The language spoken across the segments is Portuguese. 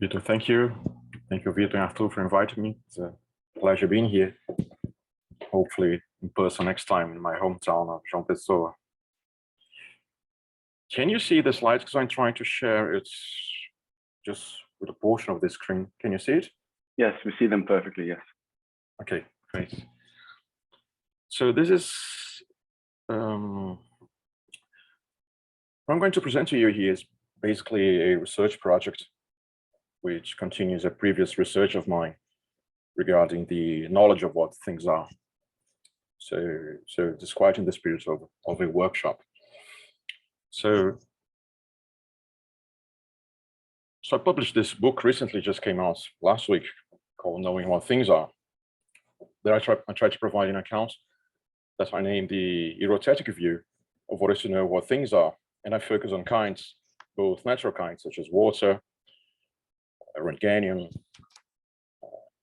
Vitor, thank you. Thank you, Vitor and Arthur, for inviting me. It's a pleasure being here. Hopefully in person next time in my hometown of João Pessoa. Can you see the slides? Because I'm trying to share it just with a portion of the screen. Can you see it? Yes, we see them perfectly, yes. Okay, great. So this is, what I'm going to present to you here is basically a research project which continues a previous research of mine regarding the knowledge of what things are. So it's quite in the spirit of a workshop. So I published this book recently, just came out last week, called Knowing What Things Are. There I try to provide an account that I named the erotetic view of what is to know what things are. And I focus on kinds, both natural kinds, such as water, Röntgenium,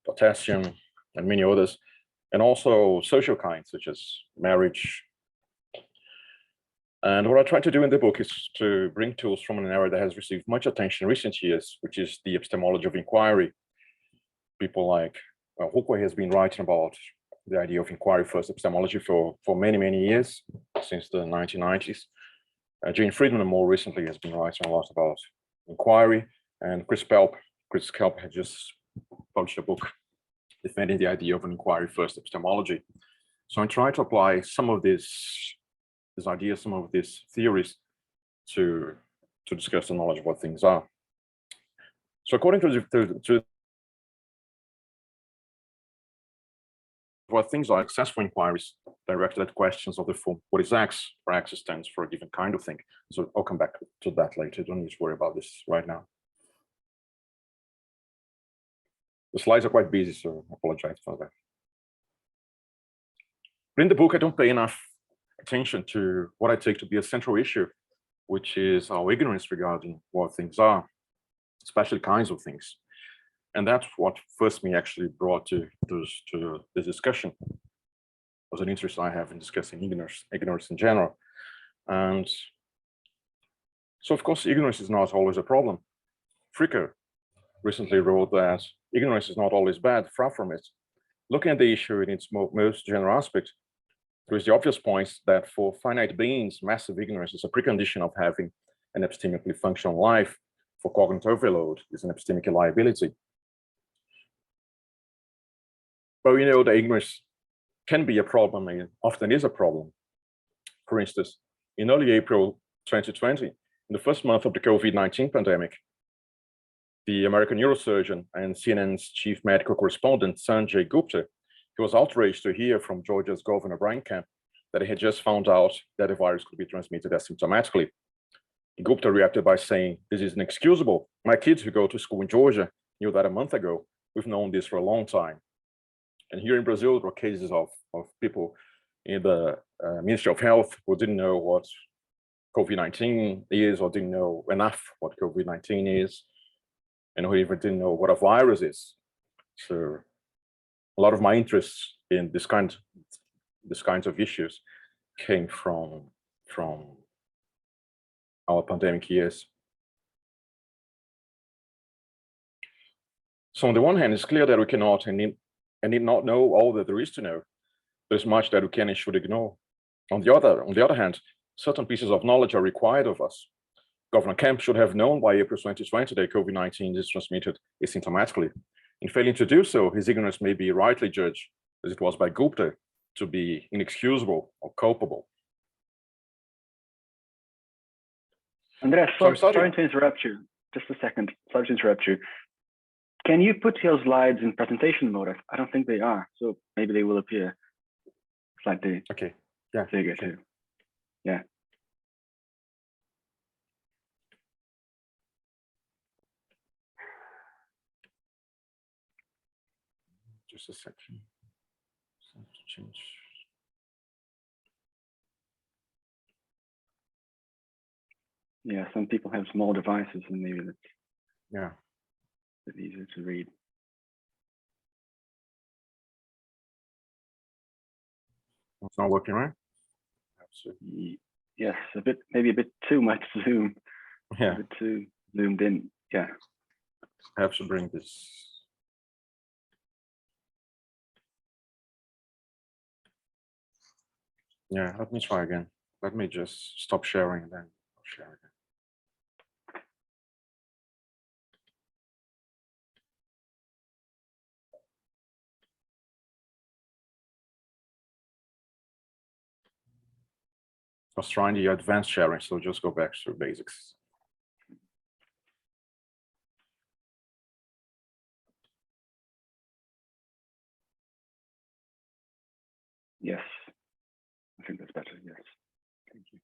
potassium, and many others, and also social kinds, such as marriage. And what I try to do in the book is to bring tools from an area that has received much attention in recent years, which is the epistemology of inquiry. People like Huckel has been writing about the idea of inquiry-first epistemology for many, many years, since the 1990s. Jane Friedman more recently has been writing a lot about inquiry, and Chris Kelp had just published a book defending the idea of an inquiry-first epistemology. So I try to apply some of these ideas, some of these theories to discuss the knowledge of what things are. So according to what things are, successful inquiries directed at questions of the form, what is X, where X stands for a given kind of thing. So I'll come back to that later. Don't need to worry about this right now. The slides are quite busy, so I apologize for that. But in the book, I don't pay enough attention to what I take to be a central issue, which is our ignorance regarding what things are, especially kinds of things. And that's what first me actually brought to this discussion. It was an interest I have in discussing ignorance in general. And so, of course, ignorance is not always a problem. Fricker recently wrote that ignorance is not always bad, far from it. Looking at the issue in its most general aspect, there is the obvious point that for finite beings, massive ignorance is a precondition of having an epistemically functional life. For cognitive overload is an epistemic liability. But we know that ignorance can be a problem and often is a problem. For instance, in early April 2020, in the first month of the COVID-19 pandemic, the American neurosurgeon and CNN's chief medical correspondent, Sanjay Gupta, he was outraged to hear from Georgia's Governor Brian Kemp that he had just found out that the virus could be transmitted asymptomatically. Gupta reacted by saying, "This is inexcusable. My kids who go to school in Georgia knew that a month ago. We've known this for a long time." And here in Brazil, there were cases of people in the Ministry of Health who didn't know what COVID-19 is or didn't know enough what COVID-19 is, and who even didn't know what a virus is. So a lot of my interests in this kinds of issues came from our pandemic years. So on the one hand, it's clear that we cannot and need not know all that there is to know. There's much that we can and should ignore. On the other hand, certain pieces of knowledge are required of us. Governor Kemp should have known by April 2020 that COVID-19 is transmitted asymptomatically. In failing to do so, his ignorance may be rightly judged, as it was by Gupta, to be inexcusable or culpable. André, sorry to interrupt you. Just a second. Sorry to interrupt you. Can you put your slides in presentation mode? I don't think they are, so maybe they will appear slightly bigger too. Yeah. Just a second. Change. Yeah, some people have small devices and maybe that's a bit easier to read. It's not working, right? Yes, maybe a bit too much zoom. Yeah. A bit too zoomed in. Yeah. I have to bring this. Yeah, let me try again. Let me just stop sharing and then I'll share again. I was trying the advanced sharing, so just go back to basics. Yes, I think that's better. Yes, thank you.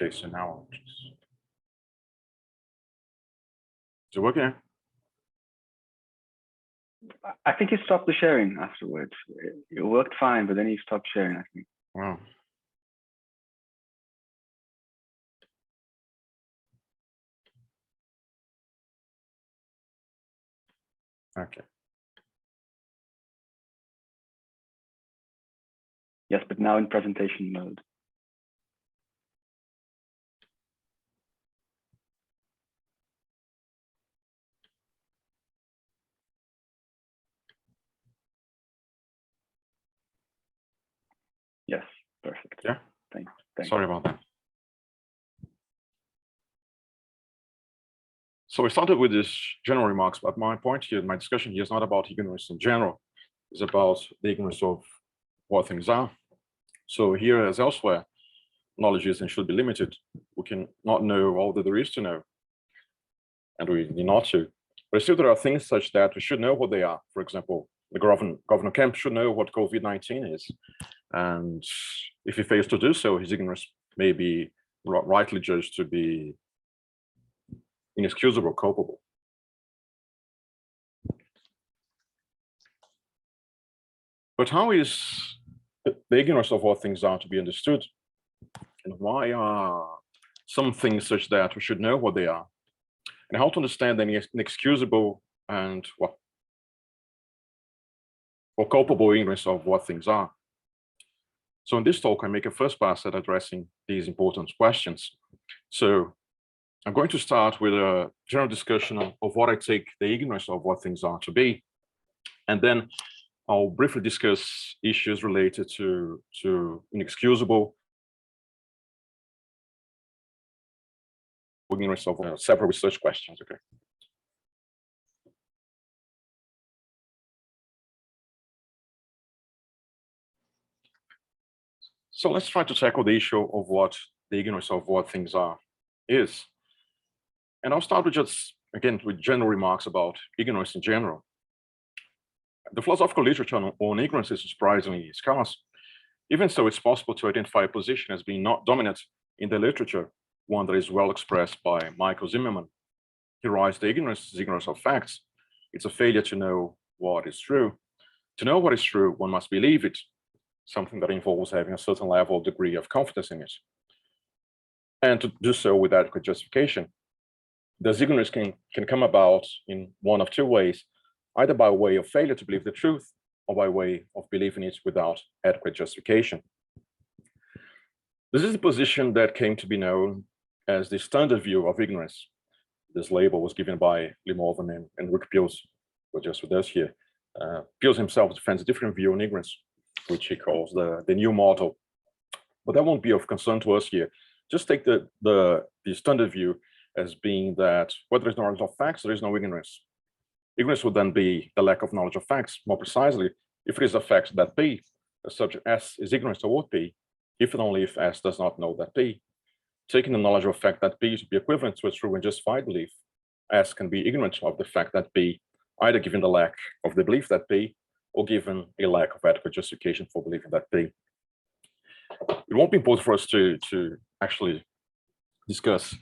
Okay, so now I'll just. Is it working? I think you stopped the sharing afterwards. It worked fine, but then you stopped sharing, I think. Wow. Okay. Yes, but now in presentation mode. Yes, perfect. Yeah. Thanks. Sorry about that. So we started with this general remarks, but my point here, my discussion here is not about ignorance in general. It's about the ignorance of what things are. So here, as elsewhere, knowledge is and should be limited. We can not know all that there is to know, and we need not to. But still, there are things such that we should know what they are. For example, the Governor Kemp should know what COVID-19 is. And if he fails to do so, his ignorance may be rightly judged to be inexcusable, culpable. But how is the ignorance of what things are to be understood? And why are some things such that we should know what they are? And how to understand the inexcusable and or culpable ignorance of what things are? So in this talk, I make a first pass at addressing these important questions. So I'm going to start with a general discussion of what I take the ignorance of what things are to be. And then I'll briefly discuss issues related to inexcusable ignorance of several research questions. Okay. So let's try to tackle the issue of what the ignorance of what things are is. And I'll start with just, again, with general remarks about ignorance in general. The philosophical literature on ignorance is surprisingly scarce. Even so, it's possible to identify a position as being not dominant in the literature, one that is well expressed by Michael Zimmerman. He writes, the ignorance is ignorance of facts. It's a failure to know what is true. To know what is true, one must believe it, something that involves having a certain level, degree of confidence in it. And to do so with adequate justification. Thus, ignorance can come about in one of two ways, either by way of failure to believe the truth or by way of believing it without adequate justification. This is the position that came to be known as the standard view of ignorance. This label was given by Limorvan and Rick Peels, who are just with us here. Peels himself defends a different view on ignorance, which he calls the new model. But that won't be of concern to us here. Just take the standard view as being that where there is knowledge of facts, there is no ignorance. Ignorance would then be the lack of knowledge of facts. More precisely, if it is a fact that P, the subject S is ignorant toward P, if and only if S does not know that P. Taking the knowledge of fact that P to be equivalent to a true and justified belief, S can be ignorant of the fact that P, either given the lack of the belief that P, or given a lack of adequate justification for believing that P. It won't be important for us to actually discuss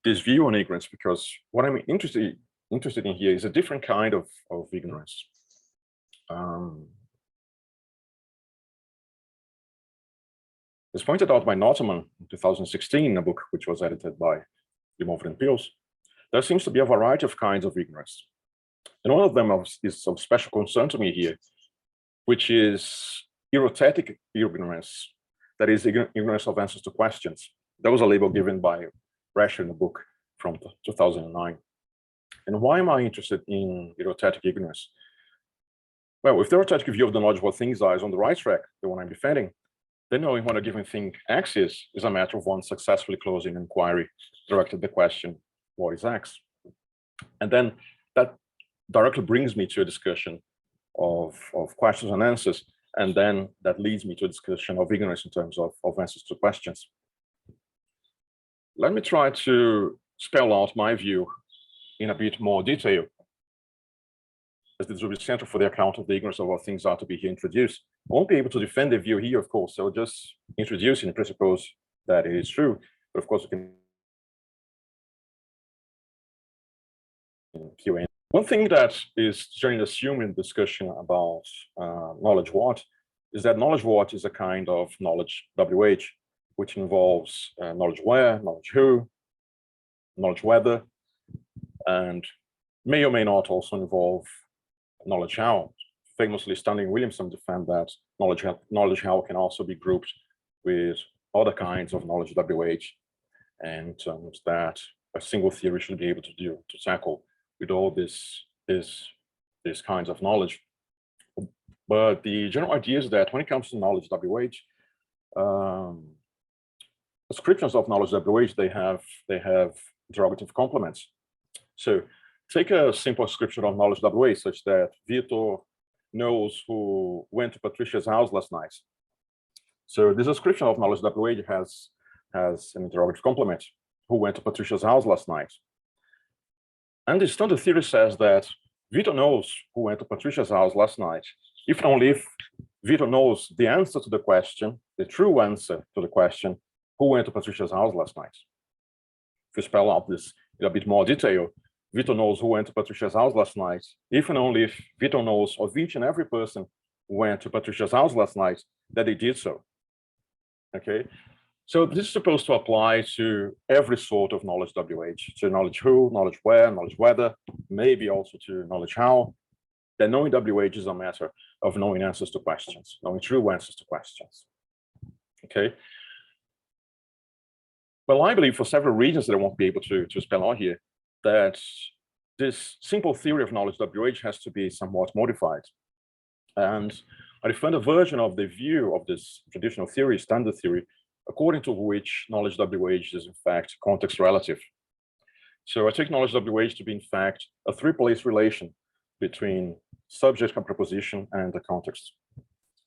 this view on ignorance, because what I'm interested in here is a different kind of ignorance. As pointed out by Notterman in 2016 in a book which was edited by Limorvan and Peels, there seems to be a variety of kinds of ignorance. And one of them is of special concern to me here, which is erotetic ignorance, that is ignorance of answers to questions. That was a label given by Rasher in the book from 2009. And why am I interested in erotetic ignorance? Well, if the erotetic view of the knowledge of what things are is on the right track, the one I'm defending, then knowing what a given thing X is a matter of one successfully closing an inquiry directed at the question, what is X? And then that directly brings me to a discussion of questions and answers, and then that leads me to a discussion of ignorance in terms of answers to questions. Let me try to spell out my view in a bit more detail, as this will be central for the account of the ignorance of what things are to be here introduced. I won't be able to defend the view here, of course, so I'll just introduce it and presuppose that it is true, but of course we can Q&A. One thing that is generally assumed in discussion about knowledge what is that knowledge what is a kind of knowledge WH, which involves knowledge where, knowledge who, knowledge whether, and may or may not also involve knowledge how. Famously, Stanley Williamson defend that knowledge how can also be grouped with other kinds of knowledge WH, and that a single theory should be able to tackle with all these kinds of knowledge. But the general idea is that when it comes to knowledge WH, descriptions of knowledge WH, they have interrogative complements. So take a simple description of knowledge WH, such that Vitor knows who went to Patricia's house last night. So this description of knowledge WH has an interrogative complement, who went to Patricia's house last night. And the standard theory says that Vitor knows who went to Patricia's house last night, if and only if Vitor knows the answer to the question, the true answer to the question, who went to Patricia's house last night. If you spell out this in a bit more detail, Vitor knows who went to Patricia's house last night, if and only if Vitor knows of each and every person who went to Patricia's house last night, that they did so. Okay? So this is supposed to apply to every sort of knowledge WH, to knowledge who, knowledge where, knowledge whether, maybe also to knowledge how. That knowing WH is a matter of knowing answers to questions, knowing true answers to questions. Okay. Well, I believe for several reasons that I won't be able to spell out here, that this simple theory of knowledge WH has to be somewhat modified. And I defend a version of the view of this traditional theory, standard theory, according to which knowledge WH is in fact context relative. So I take knowledge WH to be in fact a three-place relation between subject and proposition and the context.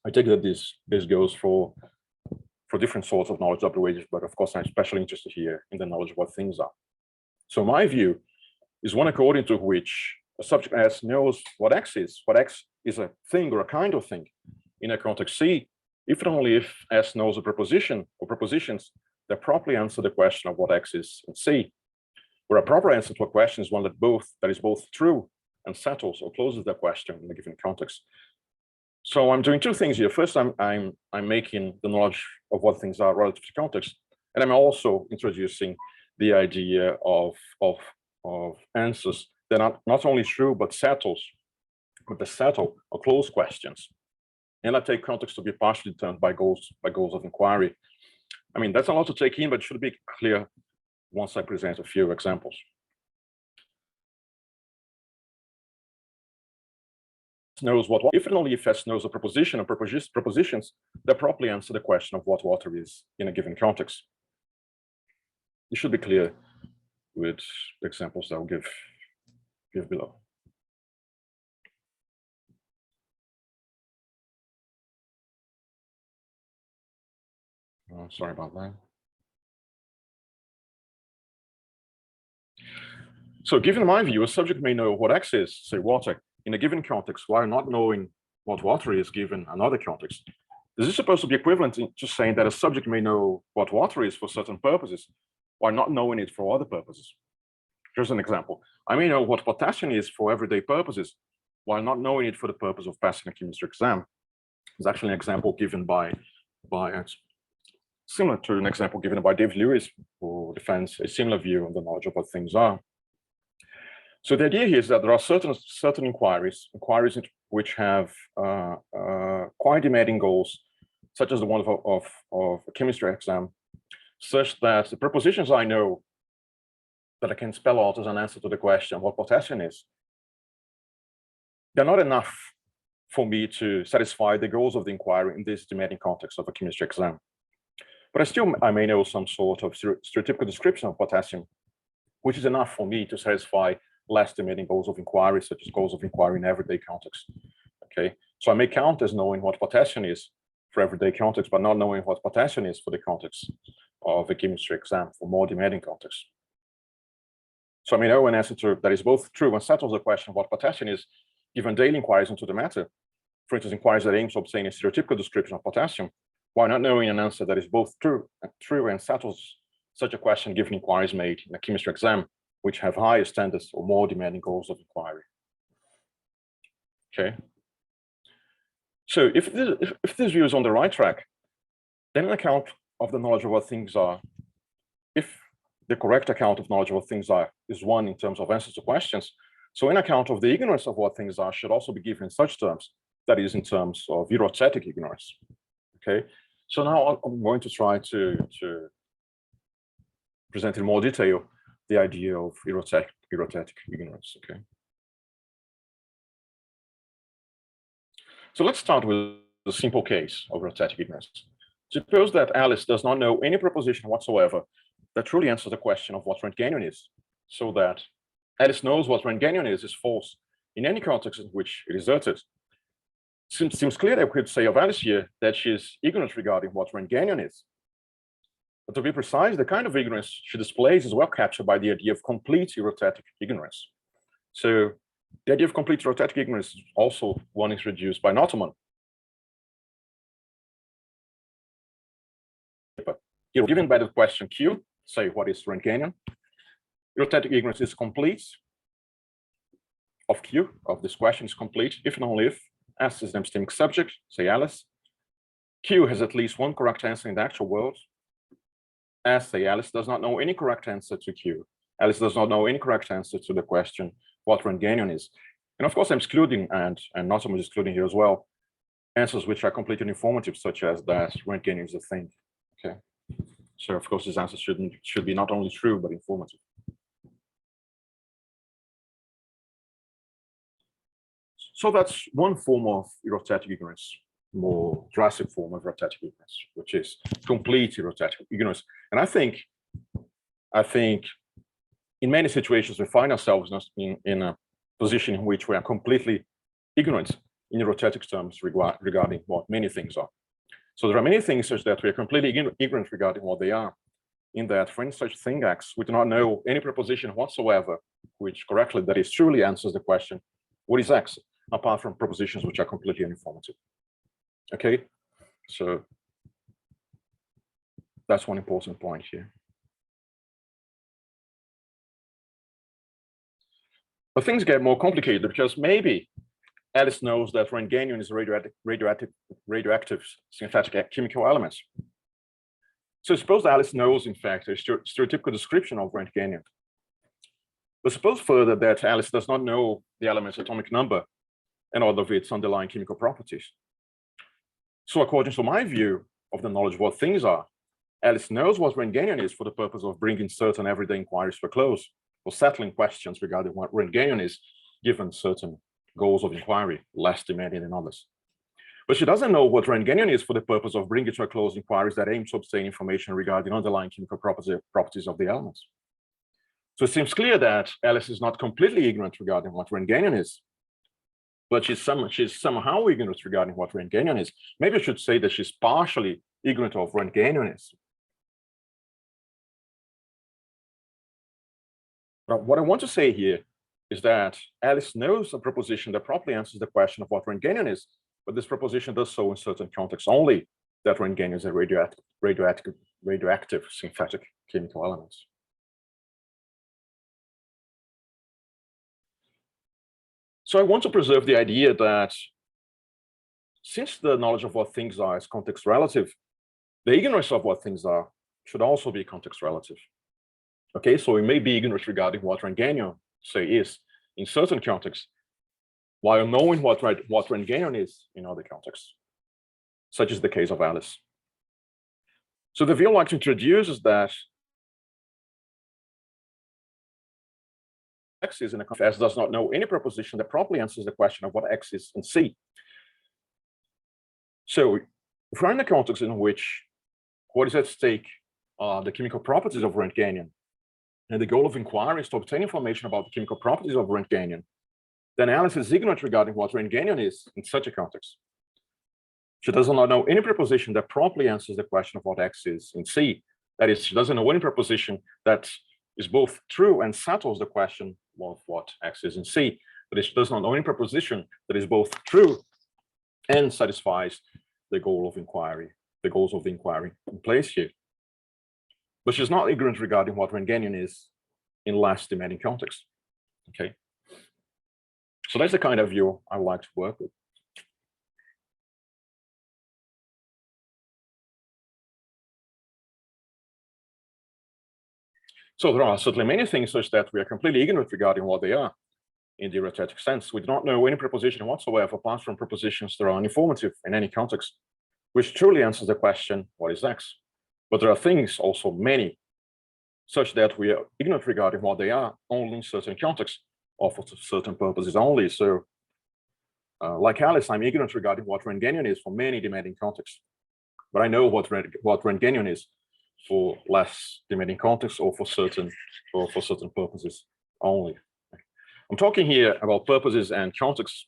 I take that this goes for different sorts of knowledge WH, but of course I'm especially interested here in the knowledge of what things are. So my view is one according to which a subject S knows what X is a thing or a kind of thing in a context C, if and only if S knows a proposition or propositions that properly answer the question of what X is in C, where a proper answer to a question is one that is both true and settles or closes the question in a given context. So I'm doing two things here. First, I'm making the knowledge of what things are relative to context, and I'm also introducing the idea of answers that are not only true but settle or close questions. And I take context to be partially determined by goals of inquiry. I mean, that's a lot to take in, but it should be clear once I present a few examples. Knows what, if and only if S knows a proposition or propositions that properly answer the question of what water is in a given context. It should be clear with the examples that I'll give below. Sorry about that. So given my view, a subject may know what X is, say water, in a given context, while not knowing what water is given another context. This is supposed to be equivalent to saying that a subject may know what water is for certain purposes, while not knowing it for other purposes. Here's an example. I may know what potassium is for everyday purposes, while not knowing it for the purpose of passing a chemistry exam. It's actually an example given by similar to an example given by David Lewis, who defends a similar view of the knowledge of what things are. So the idea here is that there are certain inquiries which have quite demanding goals, such as the one of a chemistry exam, such that the propositions I know that I can spell out as an answer to the question what potassium is, they're not enough for me to satisfy the goals of the inquiry in this demanding context of a chemistry exam. But I may know some sort of stereotypical description of potassium, which is enough for me to satisfy less demanding goals of inquiry, such as goals of inquiry in everyday context. Okay, so I may count as knowing what potassium is for everyday context, but not knowing what potassium is for the context of a chemistry exam for more demanding context. So I may know an answer that is both true and settles the question of what potassium is, given daily inquiries into the matter. For instance, inquiries that aim to obtain a stereotypical description of potassium, while not knowing an answer that is both true and settles such a question given inquiries made in a chemistry exam, which have higher standards or more demanding goals of inquiry. Okay. So if this view is on the right track, then an account of the knowledge of what things are, if the correct account of knowledge of what things are is one in terms of answers to questions, so an account of the ignorance of what things are should also be given in such terms, that is in terms of erotetic ignorance. Okay, so now I'm going to try to present in more detail the idea of erotetic ignorance. Okay. So let's start with a simple case of erotetic ignorance. Suppose that Alice does not know any proposition whatsoever that truly answers the question of what Röntgenian is, so that Alice knows what Röntgenian is false in any context in which it is uttered. Seems clear that we could say of Alice here that she is ignorant regarding what Röntgenian is. But to be precise, the kind of ignorance she displays is well captured by the idea of complete erotetic ignorance. So the idea of complete erotetic ignorance is also one introduced by Nottman. Here, given by the question Q, say what is Röntgenian? Erotetic ignorance is complete of Q, of this question is complete, if and only if S is an epistemic subject, say Alice. Q has at least one correct answer in the actual world. S, say Alice, does not know any correct answer to Q. Alice does not know any correct answer to the question what Röntgenian is. And of course, I'm excluding, and not so much excluding here as well, answers which are completely informative, such as that Röntgenian is a thing. Okay. So of course, this answer should be not only true, but informative. So that's one form of erotetic ignorance, more drastic form of erotetic ignorance, which is complete erotetic ignorance. And I think in many situations we find ourselves in a position in which we are completely ignorant in erotetic terms regarding what many things are. So there are many things such that we are completely ignorant regarding what they are. In that, for any such thing X, we do not know any proposition whatsoever which correctly, that is, truly answers the question, what is X? Apart from propositions which are completely uninformative. Okay, so that's one important point here. But things get more complicated because maybe Alice knows that Röntgenian is radioactive synthetic chemical elements. So suppose Alice knows, in fact, a stereotypical description of Röntgenian. But suppose further that Alice does not know the element's atomic number and all of its underlying chemical properties. So according to my view of the knowledge of what things are, Alice knows what Röntgenian is for the purpose of bringing certain everyday inquiries to a close, or settling questions regarding what Röntgenian is, given certain goals of inquiry, less demanding than others. But she doesn't know what Röntgenian is for the purpose of bringing to a close inquiries that aim to obtain information regarding underlying chemical properties of the elements. So it seems clear that Alice is not completely ignorant regarding what Röntgenian is, but she's somehow ignorant regarding what Röntgenian is. Maybe I should say that she's partially ignorant of Röntgenian is. But what I want to say here is that Alice knows a proposition that properly answers the question of what Röntgenian is, but this proposition does so in certain contexts only, that Röntgenian is a radioactive synthetic chemical element. So I want to preserve the idea that since the knowledge of what things are is context relative, the ignorance of what things are should also be context relative. Okay, so we may be ignorant regarding what Röntgenian, say, is in certain contexts, while knowing what Rengenian is in other contexts, such as the case of Alice. So the view I'd like to introduce is that X is in a context does not know any proposition that properly answers the question of what X is in C. So if we're in a context in which what is at stake are the chemical properties of Rengenian, and the goal of inquiry is to obtain information about the chemical properties of Rengenian, then Alice is ignorant regarding what Rengenian is in such a context. She does not know any proposition that properly answers the question of what X is in C. That is, she doesn't know any proposition that is both true and settles the question of what X is in C. But she does not know any proposition that is both true and satisfies the goal of inquiry, the goals of the inquiry in place here. But she's not ignorant regarding what Rengenian is in less demanding context. Okay. So that's the kind of view I would like to work with. So there are certainly many things such that we are completely ignorant regarding what they are in the rhetoric sense. We do not know any proposition whatsoever, apart from propositions that are informative in any context, which truly answers the question, what is X? But there are things, also many, such that we are ignorant regarding what they are only in certain contexts or for certain purposes only. So like Alice, I'm ignorant regarding what Rengenian is for many demanding contexts, but I know what Rengenian is for less demanding contexts or for certain purposes only. I'm talking here about purposes and contexts.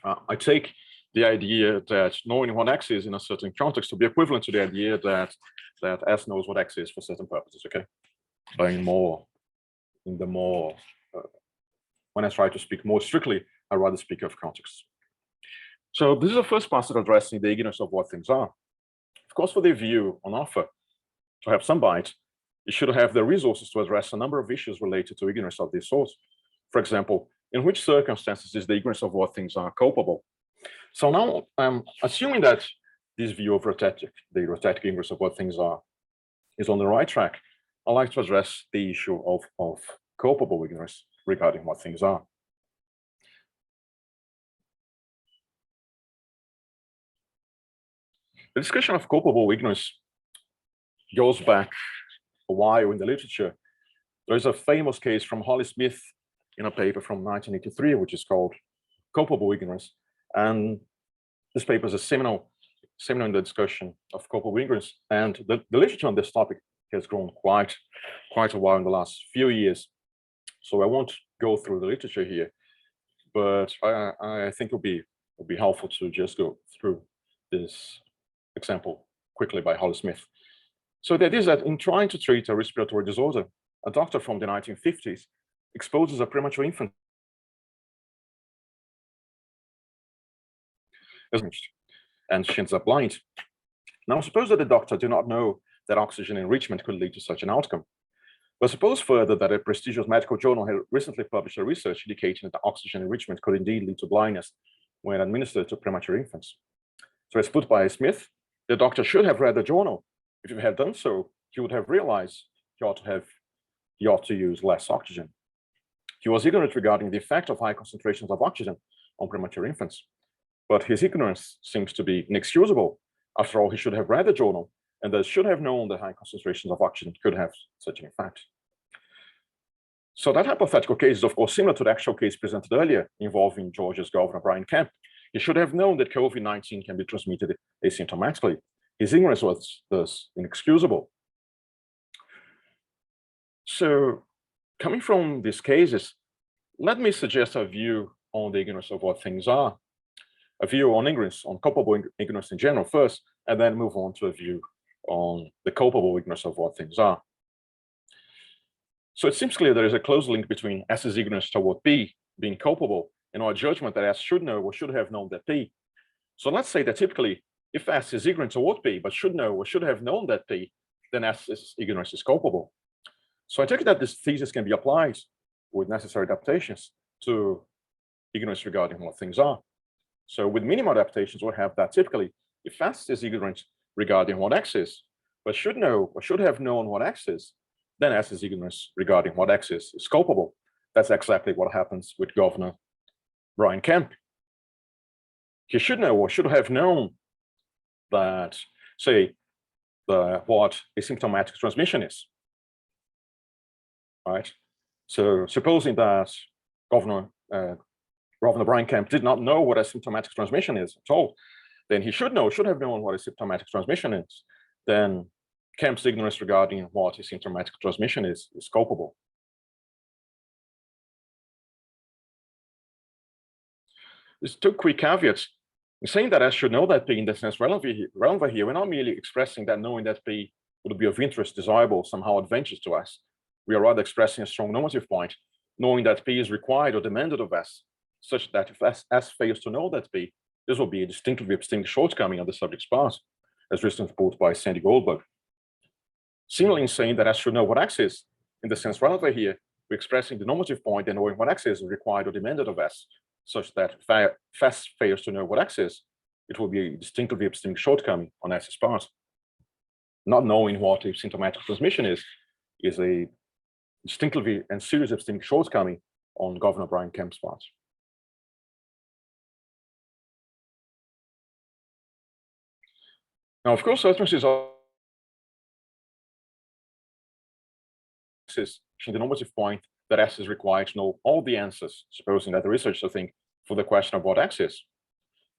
I take the idea that knowing what X is in a certain context to be equivalent to the idea that S knows what X is for certain purposes. Okay, but when I try to speak more strictly, I rather speak of context. So this is the first passage addressing the ignorance of what things are. Of course, for the view on offer to have some bite, you should have the resources to address a number of issues related to ignorance of this sort. For example, in which circumstances is the ignorance of what things are culpable? So now I'm assuming that this view of the rhetoric ignorance of what things are, is on the right track. I'd like to address the issue of culpable ignorance regarding what things are. The discussion of culpable ignorance goes back a while in the literature. There's a famous case from Holly Smith in a paper from 1983, which is called Culpable Ignorance. And this paper is a seminal in the discussion of culpable ignorance. And the literature on this topic has grown quite a while in the last few years. So I won't go through the literature here, but I think it'll be helpful to just go through this example quickly by Holly Smith. So that is that in trying to treat a respiratory disorder, a doctor from the 1950s exposes a premature infant and she ends up blind. Now, suppose that the doctor did not know that oxygen enrichment could lead to such an outcome. But suppose further that a prestigious medical journal had recently published a research indicating that oxygen enrichment could indeed lead to blindness when administered to premature infants. So as put by Smith, the doctor should have read the journal. If he had done so, he would have realized he ought to use less oxygen. He was ignorant regarding the effect of high concentrations of oxygen on premature infants. But his ignorance seems to be inexcusable. After all, he should have read the journal and thus should have known that high concentrations of oxygen could have such an effect. So that hypothetical case is, of course, similar to the actual case presented earlier involving Georgia's governor, Brian Kemp. He should have known that COVID-19 can be transmitted asymptomatically. His ignorance was thus inexcusable. So coming from these cases, let me suggest a view on the ignorance of what things are, a view on ignorance, on culpable ignorance in general first, and then move on to a view on the culpable ignorance of what things are. So it seems clear there is a close link between S's ignorance toward P being culpable and our judgment that S should know or should have known that P. So let's say that typically, if S is ignorant toward P, but should know or should have known that P, then S's ignorance is culpable. So I take it that this thesis can be applied with necessary adaptations to ignorance regarding what things are. So with minimal adaptations, we'll have that typically, if S is ignorant regarding what X is, but should know or should have known what X is, then S's ignorance regarding what X is culpable. That's exactly what happens with Governor Brian Kemp. He should know or should have known that, say, what asymptomatic transmission is, right? So supposing that Governor Brian Kemp did not know what asymptomatic transmission is at all, then he should have known what asymptomatic transmission is. Then Kemp's ignorance regarding what asymptomatic transmission is culpable. There's two quick caveats. In saying that I should know that P in the sense relevant here, we're not merely expressing that knowing that P would be of interest, desirable, somehow advantageous to us. We are rather expressing a strong normative point, knowing that P is required or demanded of S, such that if S fails to know that P, this will be a distinctively epistemic shortcoming on the subject's part, as recently put by Sandy Goldberg. Similarly, in saying that S should know what X is, in the sense relevant here, we're expressing the normative point and knowing what X is required or demanded of S, such that if S fails to know what X is, it will be a distinctively epistemic shortcoming on S's part. Not knowing what a symptomatic transmission is a distinctively and serious epistemic shortcoming on Governor Brian Kemp's part. Now, of course, utterances are the normative point that S is required to know all the answers, supposing that there is such a thing for the question of what X is.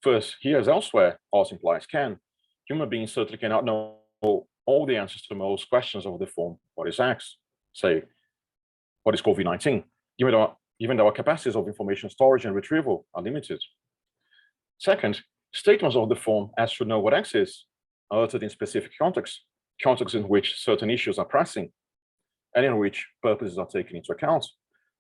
First, here as elsewhere, also implies can. Human beings certainly cannot know all the answers to most questions of the form, what is X? Say, what is COVID-19? Given that our capacities of information storage and retrieval are limited. Second, statements of the form S should know what X is are uttered in specific contexts in which certain issues are pressing, and in which purposes are taken into account.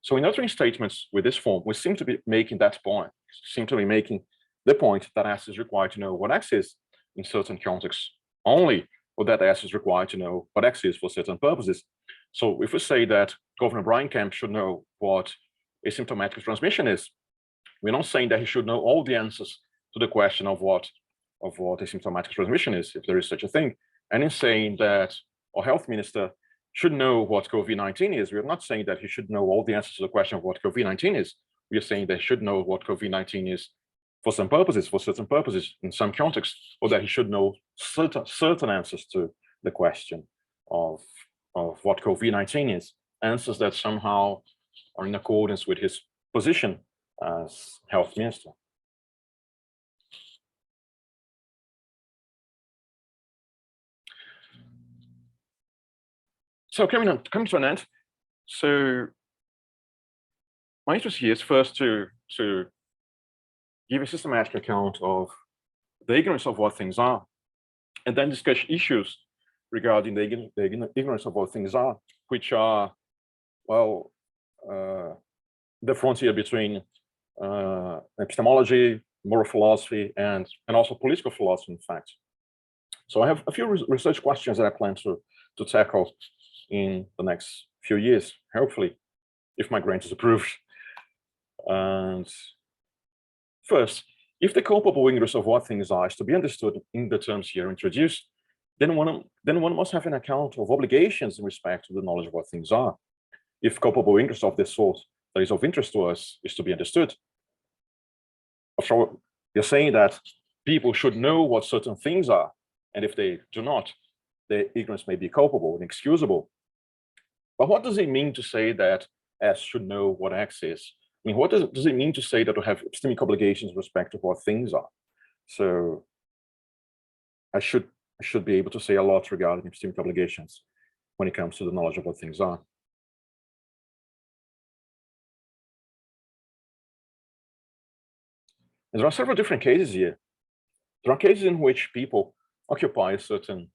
So in uttering statements with this form, we seem to be making that point, the point that S is required to know what X is in certain contexts only, or that S is required to know what X is for certain purposes. So if we say that Governor Brian Kemp should know what asymptomatic transmission is, we're not saying that he should know all the answers to the question of what asymptomatic transmission is, if there is such a thing. And in saying that our health minister should know what COVID-19 is, we're not saying that he should know all the answers to the question of what COVID-19 is. We are saying that he should know what COVID-19 is for some purposes, for certain purposes, in some context, or that he should know certain answers to the question of what COVID-19 is, answers that somehow are in accordance with his position as health minister. So coming to an end, so my interest here is first to give a systematic account of the ignorance of what things are, and then discuss issues regarding the ignorance of what things are, which are, well, the frontier between epistemology, moral philosophy, and also political philosophy, in fact. So I have a few research questions that I plan to tackle in the next few years, hopefully, if my grant is approved. And first, if the culpable ignorance of what things are is to be understood in the terms here introduced, then one must have an account of obligations in respect to the knowledge of what things are. If culpable ignorance of this sort that is of interest to us is to be understood, after all, you're saying that people should know what certain things are, and if they do not, their ignorance may be culpable and excusable. But what does it mean to say that S should know what X is? I mean, what does it mean to say that we have epistemic obligations with respect to what things are? So I should be able to say a lot regarding epistemic obligations when it comes to the knowledge of what things are. And there are several different cases here. There are cases in which people occupy a certain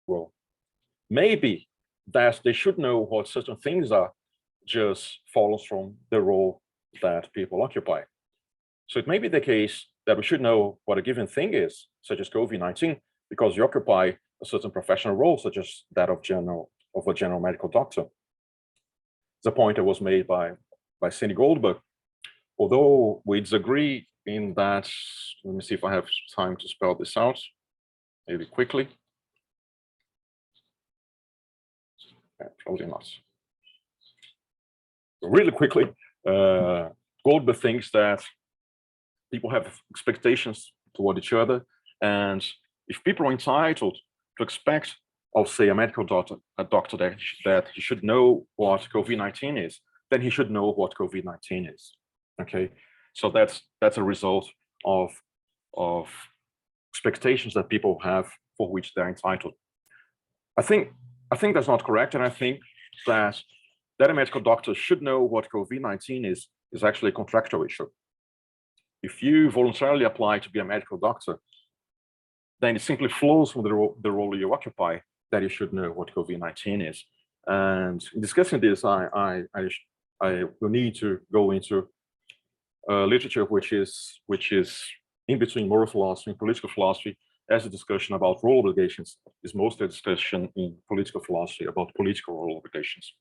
role. Maybe that they should know what certain things are just follows from the role that people occupy. So it may be the case that we should know what a given thing is, such as COVID-19, because you occupy a certain professional role, such as that of a general medical doctor. The point that was made by Sandy Goldberg. Although we disagree in that, let me see if I have time to spell this out, maybe quickly. Probably not. really quickly, go over the things that people have expectations toward each other. And if people are entitled to expect of, say, a medical doctor that he should know what COVID-19 is, then he should know what COVID-19 is. Okay, so that's a result of expectations that people have for which they're entitled. I think that's not correct, and I think that a medical doctor should know what COVID-19 is actually a contractual issue. If you voluntarily apply to be a medical doctor, then it simply flows from the role you occupy that you should know what COVID-19 is. And in discussing this, I will need to go into literature which is in between moral philosophy and political philosophy, as a discussion about role obligations is mostly a discussion in political philosophy about political role obligations.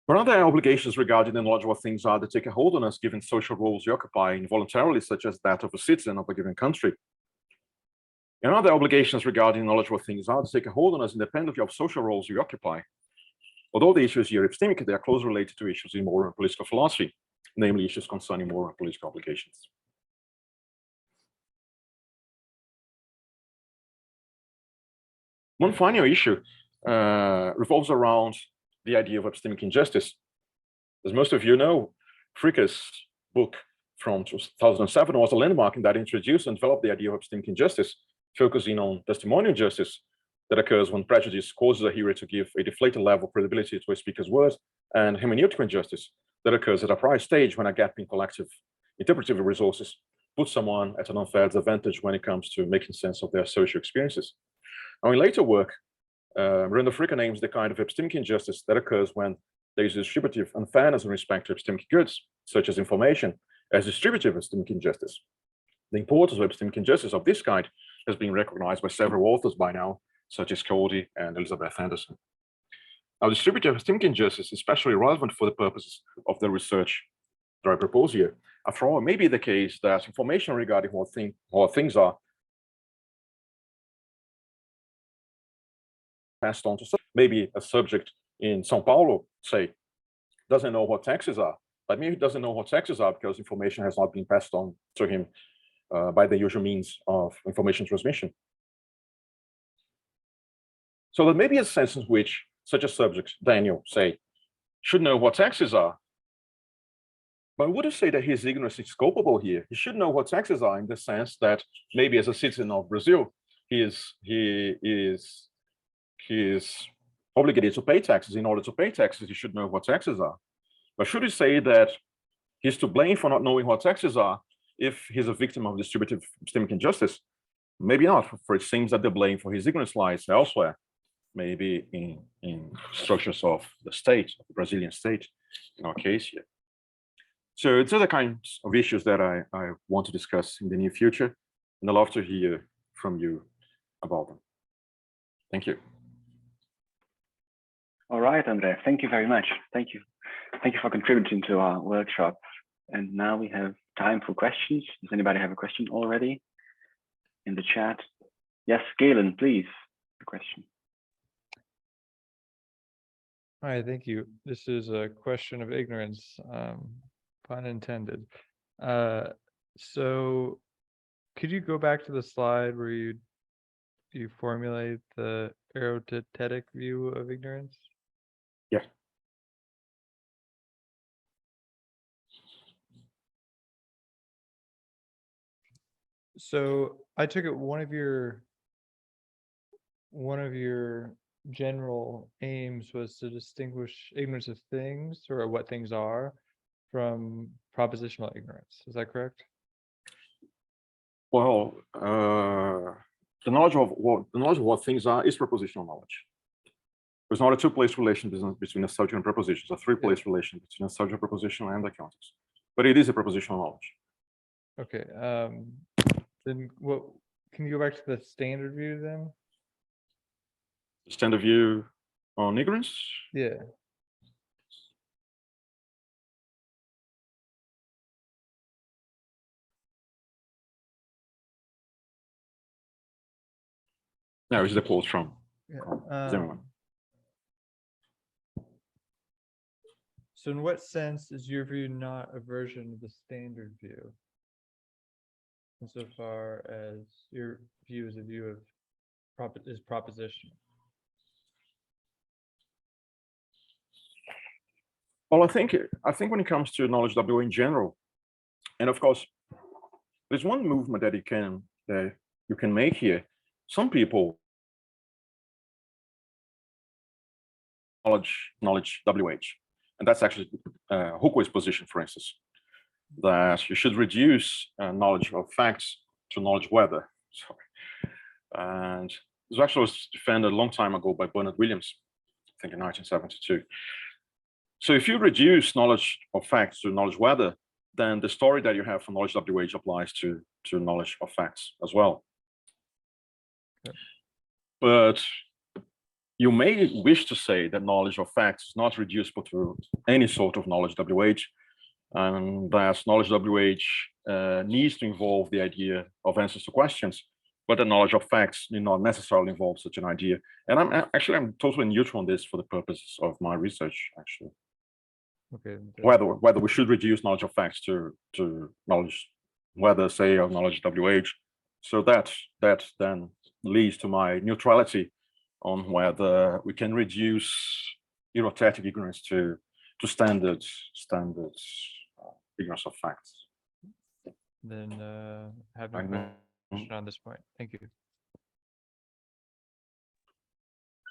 But other obligations regarding the knowledge of what things are that take a hold on us given social roles you occupy involuntarily, such as that of a citizen of a given country. And other obligations regarding knowledge of what things are that take a hold on us independently of social roles you occupy. Although the issues here are epistemic, they are closely related to issues in moral and political philosophy, namely issues concerning moral and political obligations. One final issue revolves around the idea of epistemic injustice. As most of you know, Fricke's book from 2007 was a landmark in that introduced and developed the idea of epistemic injustice, focusing on testimonial justice that occurs when prejudice causes a hearer to give a deflated level of credibility to a speaker's words, and hermeneutical injustice that occurs at a prior stage when a gap in collective interpretive resources puts someone at an unfair disadvantage when it comes to making sense of their social experiences. Now, in later work, Miranda Fricke names the kind of epistemic injustice that occurs when there is distributive unfairness in respect to epistemic goods, such as information, as distributive epistemic injustice. The importance of epistemic injustice of this kind has been recognized by several authors by now, such as Cody and Elizabeth Anderson. Now, distributive epistemic injustice is especially relevant for the purposes of the research that I propose here. After all, it may be the case that information regarding what things are passed on to maybe a subject in São Paulo, say, doesn't know what taxes are, but maybe he doesn't know what taxes are because information has not been passed on to him by the usual means of information transmission. So there may be a sense in which such a subject, Daniel, say, should know what taxes are. But I wouldn't say that his ignorance is culpable here. He should know what taxes are in the sense that maybe as a citizen of Brazil, he is obligated to pay taxes. In order to pay taxes, he should know what taxes are. But should we say that he's to blame for not knowing what taxes are if he's a victim of distributive epistemic injustice? Maybe not, for it seems that the blame for his ignorance lies elsewhere, maybe in structures of the state, of the Brazilian state, in our case here. So it's other kinds of issues that I want to discuss in the near future, and I'd love to hear from you about them. Thank you. All right, André, thank you very much. Thank you. Thank you for contributing to our workshop. And now we have time for questions. Does anybody have a question already in the chat? Yes, Galen, please, the question. Hi, thank you. This is a question of ignorance, pun intended. So could you go back to the slide where you formulate the erotetic view of ignorance? Yeah. So I took it one of your general aims was to distinguish ignorance of things or what things are from propositional ignorance. Is that correct? Well, the knowledge of what things are is propositional knowledge. There's not a two-place relation between a subject and proposition. It's a three-place relation between a subject, proposition, and the context. But it is a propositional knowledge. Okay. Then what? Can you go back to the standard view then? The standard view on ignorance? Yeah. No, it's the quote from Yeah. Zimmerman. So in what sense is your view not a version of the standard view? Insofar as your view is a view of proposition. Well, I think when it comes to knowledge WA in general, and of course, there's one movement that you can make here. Some people knowledge WH, and that's actually Huko's position, for instance, that you should reduce knowledge of facts to knowledge weather. Sorry. And this actually was defended a long time ago by Bernard Williams, I think in 1972. So if you reduce knowledge of facts to knowledge weather, then the story that you have for knowledge WH applies to knowledge of facts as well. Okay. But you may wish to say that knowledge of facts is not reducible to any sort of knowledge WH, and that knowledge WH needs to involve the idea of answers to questions, but the knowledge of facts need not necessarily involve such an idea. And I'm totally neutral on this for the purposes of my research, actually. Okay. Whether we should reduce knowledge of facts to knowledge, whether say of knowledge WH, so that then leads to my neutrality on whether we can reduce erotatic ignorance to standard ignorance of facts. Then have no question on this point. Thank you.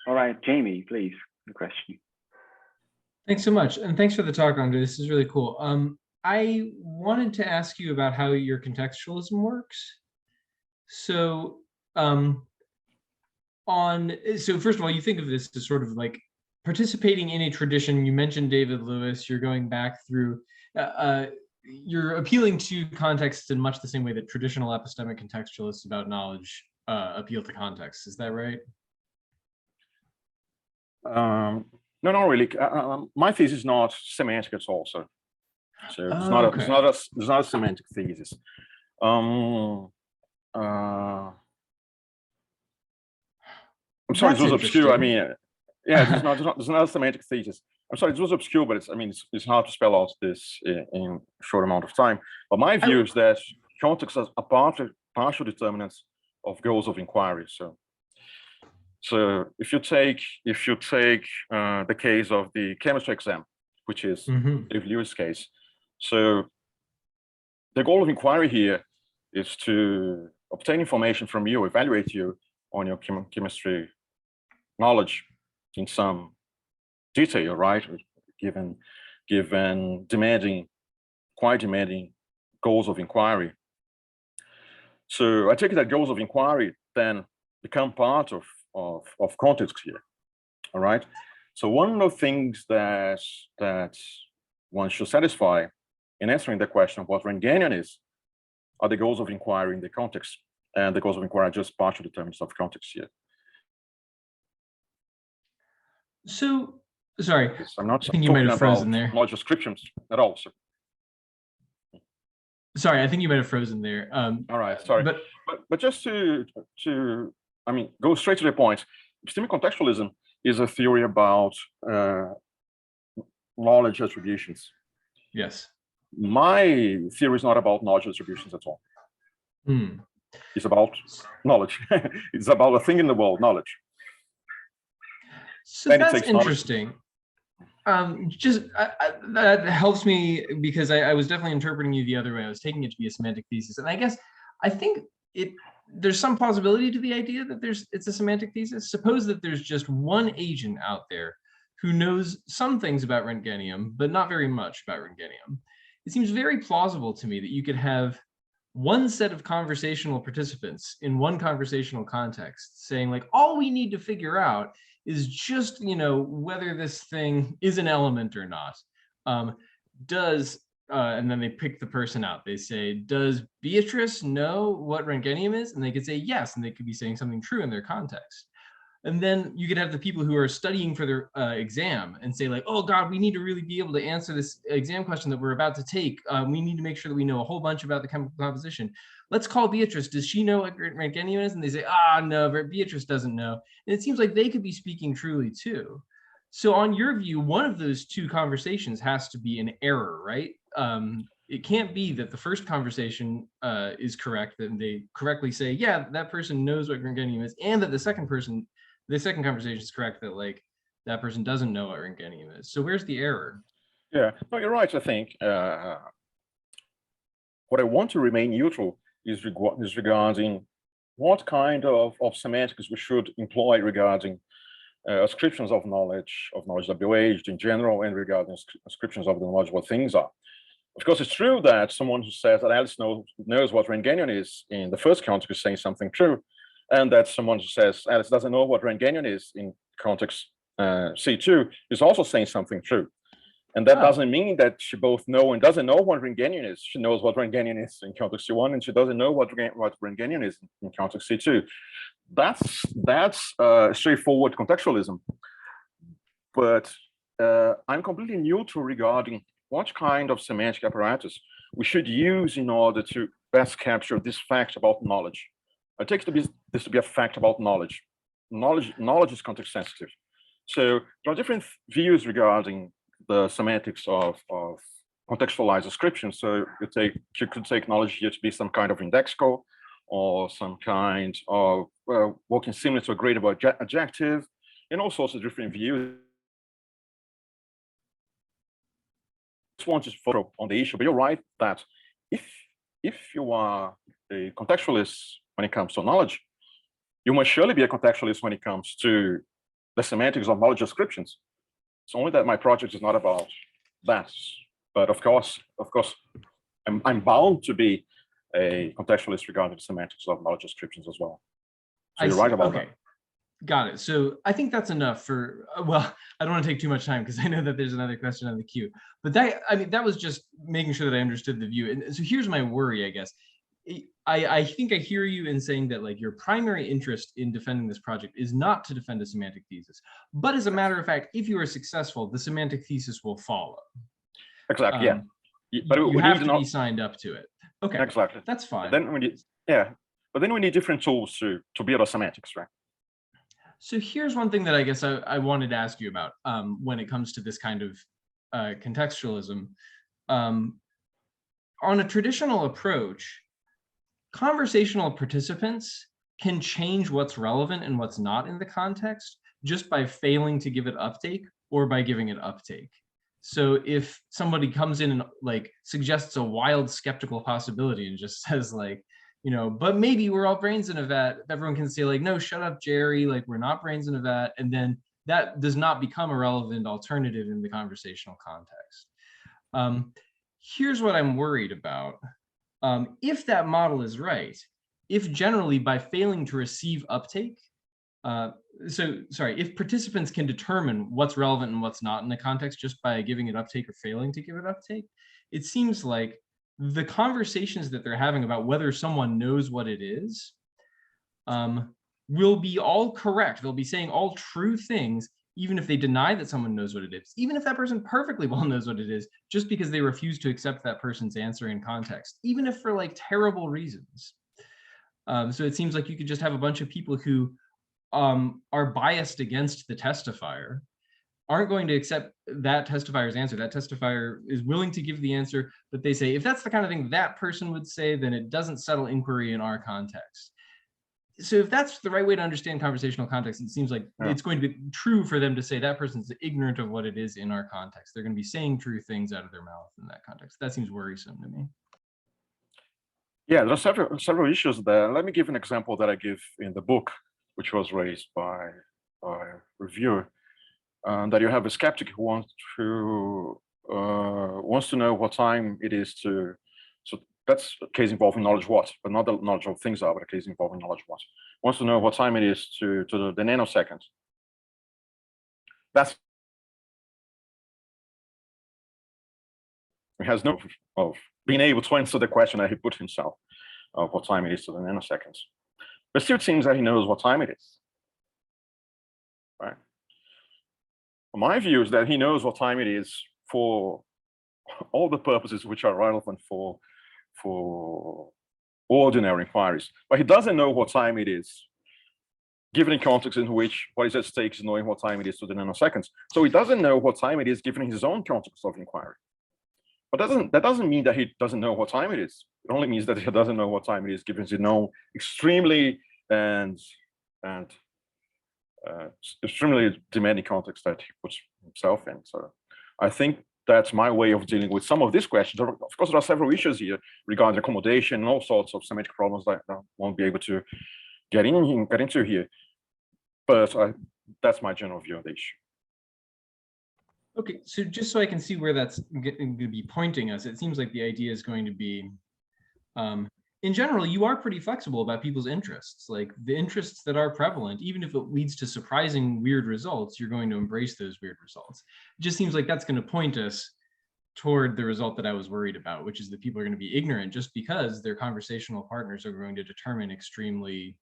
All right, Jamie, please, the question. Thanks so much, and thanks for the talk, André. This is really cool. I wanted to ask you about how your contextualism works. So, so first of all, you think of this as sort of like participating in a tradition. You mentioned David Lewis. You're going back through. You're appealing to context in much the same way that traditional epistemic contextualists about knowledge appeal to context. Is that right? No, not really. My thesis is not semantic at all, so it's not a semantic thesis. I'm sorry, this was obscure. I mean, yeah, there's not a semantic thesis. I'm sorry, this was obscure, but it's hard to spell out this in a short amount of time. But my view is that context is a partial determinants of goals of inquiry. So if you take the case of the chemistry exam, which is David Lewis' case, so the goal of inquiry here is to obtain information from you, evaluate you on your chemistry knowledge in some detail, right? Given quite demanding goals of inquiry. So I take it that goals of inquiry then become part of context here, all right? So one of the things that one should satisfy in answering the question of what Rengenian is are the goals of inquiry in the context, and the goals of inquiry are just partial determinants of context here. So, sorry, I'm not I think you might have frozen there. Knowledge descriptions at all. So. Sorry, I think you might have frozen there. All right, sorry. But just to go straight to the point, epistemic contextualism is a theory about knowledge attributions. Yes. My theory is not about knowledge attributions at all. Hmm. It's about knowledge. It's about a thing in the world, knowledge. So that's interesting. That helps me because I was definitely interpreting you the other way. I was taking it to be a semantic thesis, and I think there's some plausibility to the idea that it's a semantic thesis. Suppose that there's just one agent out there who knows some things about Rentgenium, but not very much about Rentgenium. It seems very plausible to me that you could have one set of conversational participants in one conversational context saying like, all we need to figure out is just, whether this thing is an element or not. And then they pick the person out. They say, does Beatrice know what Rentgenium is? And they could say yes, and they could be saying something true in their context. And then you could have the people who are studying for their exam and say like, oh God, we need to really be able to answer this exam question that we're about to take. We need to make sure that we know a whole bunch about the chemical composition. Let's call Beatrice. Does she know what Rentgenium is? And they say, no, Beatrice doesn't know. And it seems like they could be speaking truly too. So on your view, one of those two conversations has to be an error, right? It can't be that the first conversation is correct, that they correctly say, yeah, that person knows what Rengenium is, and that the second conversation is correct, that like that person doesn't know what Rengenium is. So where's the error? Yeah, no, you're right, I think. What I want to remain neutral is regarding what kind of semantics we should employ regarding ascriptions of knowledge WH in general, and regarding ascriptions of the knowledge what things are. Of course, it's true that someone who says that Alice knows what Rengenium is in the first context is saying something true, and that someone who says Alice doesn't know what Rengenium is in context C2 is also saying something true. And that doesn't mean that she both know and doesn't know what Rengenium is. She knows what Rengenium is in context C1, and she doesn't know what Rengenium is in context C2. That's straightforward contextualism. But I'm completely neutral regarding what kind of semantic apparatus we should use in order to best capture this fact about knowledge. I take this to be a fact about knowledge. Knowledge is context sensitive. So there are different views regarding the semantics of contextualized ascription. So you could take knowledge here to be some kind of index code, or some kind of working similar to a gradable adjective, and all sorts of different views. Just want to focus on the issue, but you're right that if you are a contextualist when it comes to knowledge, you must surely be a contextualist when it comes to the semantics of knowledge ascriptions. It's only that my project is not about that, but of course, I'm bound to be a contextualist regarding the semantics of knowledge ascriptions as well. So you're right about that. Got it. So I think that's enough for, well, I don't want to take too much time because I know that there's another question on the queue, but that was just making sure that I understood the view. And so here's my worry, I guess. I think I hear you in saying that like your primary interest in defending this project is not to defend a semantic thesis, but as a matter of fact, if you are successful, the semantic thesis will follow. Exactly. Yeah. But you have to be signed up to it. Okay. Exactly. That's fine. Then we need, but then we need different tools to build our semantics, right? So here's one thing that I guess I wanted to ask you about when it comes to this kind of contextualism. On a traditional approach, conversational participants can change what's relevant and what's not in the context just by failing to give it uptake or by giving it uptake. So if somebody comes in and like suggests a wild skeptical possibility and just says like, you know, but maybe we're all brains in a vat, everyone can say like, no, shut up, Jerry, like we're not brains in a vat. And then that does not become a relevant alternative in the conversational context. Here's what I'm worried about. If that model is right, if generally by failing to receive uptake, if participants can determine what's relevant and what's not in the context just by giving it uptake or failing to give it uptake, it seems like the conversations that they're having about whether someone knows what it is will be all correct. They'll be saying all true things, even if they deny that someone knows what it is, even if that person perfectly well knows what it is, just because they refuse to accept that person's answer in context, even if for like terrible reasons. So it seems like you could just have a bunch of people who are biased against the testifier, aren't going to accept that testifier's answer. That testifier is willing to give the answer, but they say, if that's the kind of thing that person would say, then it doesn't settle inquiry in our context. So if that's the right way to understand conversational context, it seems like it's going to be true for them to say that person's ignorant of what it is in our context. They're going to be saying true things out of their mouth in that context. That seems worrisome to me. Yeah, there are several issues there. Let me give an example that I give in the book, which was raised by a reviewer. That you have a skeptic who wants to know what time it is to. So that's a case involving knowledge what, but not the knowledge of things are, but a case involving knowledge what. Wants to know what time it is to the nanosecond. That's he has no of being able to answer the question that he put himself of what time it is to the nanoseconds. But still, it seems that he knows what time it is. Right. My view is that he knows what time it is for all the purposes which are relevant for ordinary inquiries, but he doesn't know what time it is given a context in which what is at stake is knowing what time it is to the nanoseconds. So he doesn't know what time it is given his own context of inquiry. But that doesn't mean that he doesn't know what time it is. It only means that he doesn't know what time it is given his own extremely extremely demanding context that he puts himself in. So I think that's my way of dealing with some of these questions. Of course, there are several issues here regarding accommodation and all sorts of semantic problems that I won't be able to get into here. But that's my general view of the issue. Okay, so just so I can see where that's going to be pointing us, it seems like the idea is going to be, in general, you are pretty flexible about people's interests. Like the interests that are prevalent, even if it leads to surprising weird results, you're going to embrace those weird results. It just seems like that's going to point us toward the result that I was worried about, which is that people are going to be ignorant just because their conversational partners are going to determine extremely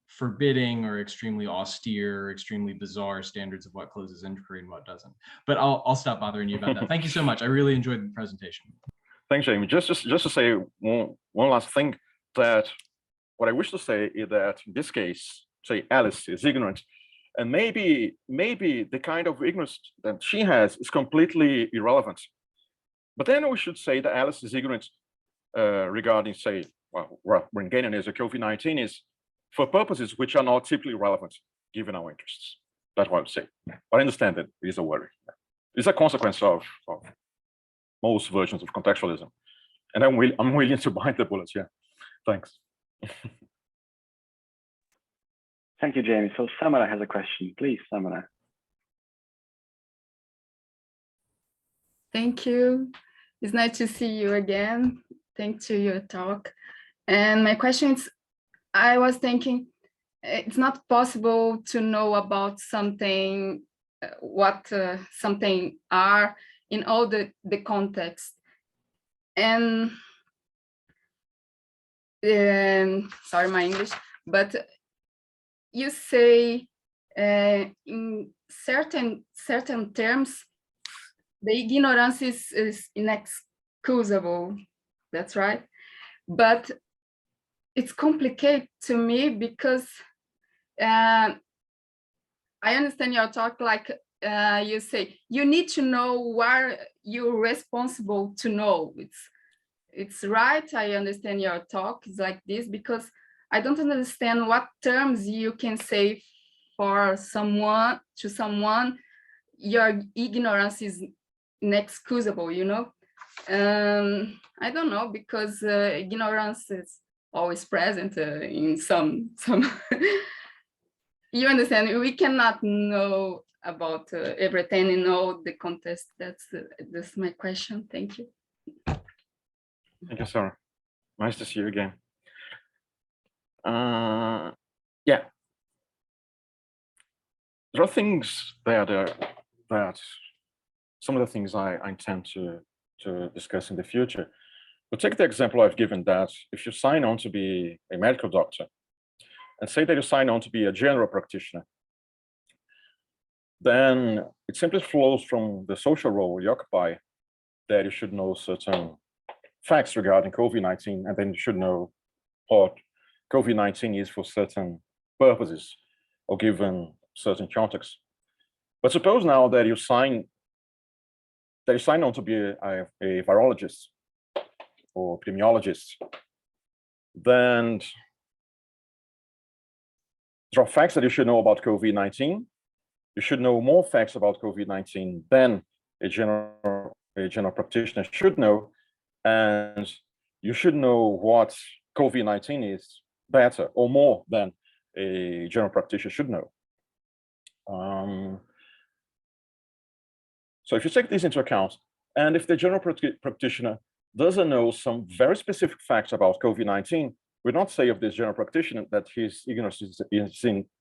forbidding or extremely austere or extremely bizarre standards of what closes inquiry and what doesn't. But I'll stop bothering you about that. Thank you so much. I really enjoyed the presentation. Thanks, Jamie. Just to say one last thing, that what I wish to say is that in this case, say Alice is ignorant, and maybe the kind of ignorance that she has is completely irrelevant. But then we should say that Alice is ignorant regarding, say, when Galen is or COVID-19 is, for purposes which are not typically relevant given our interests. That's what I would say. But I understand that it is a worry. It's a consequence of most versions of contextualism. And I'm willing to bite the bullets, yeah. Thanks. Thank you, Jamie. So Samara has a question. Please, Samara. Thank you. It's nice to see you again. Thanks to your talk. And my question is, I was thinking, it's not possible to know about something, what something are in all the context. And sorry, my English, but you say in certain terms, the ignorance is inexcusable. That's right. But it's complicated to me because I understand your talk like you say, you need to know where you're responsible to know. It's right, I understand your talk is like this, because I don't understand what terms you can say for someone, to someone, your ignorance is inexcusable, you know? I don't know, because ignorance is always present in some you understand, we cannot know about everything in all the context. That's my question. Thank you. Thank you, Sarah. Nice to see you again. Yeah, there are things that some of the things I intend to discuss in the future. But take the example I've given, that if you sign on to be a medical doctor, and say that you sign on to be a general practitioner, then it simply flows from the social role you occupy that you should know certain facts regarding COVID-19, and then you should know what COVID-19 is for certain purposes or given certain context. But suppose now that you sign on to be a virologist or epidemiologist, then there are facts that you should know about COVID-19. You should know more facts about COVID-19 than a general practitioner should know, and you should know what COVID-19 is better or more than a general practitioner should know. So if you take this into account, and if the general practitioner doesn't know some very specific facts about COVID-19, we not say of this general practitioner that his ignorance is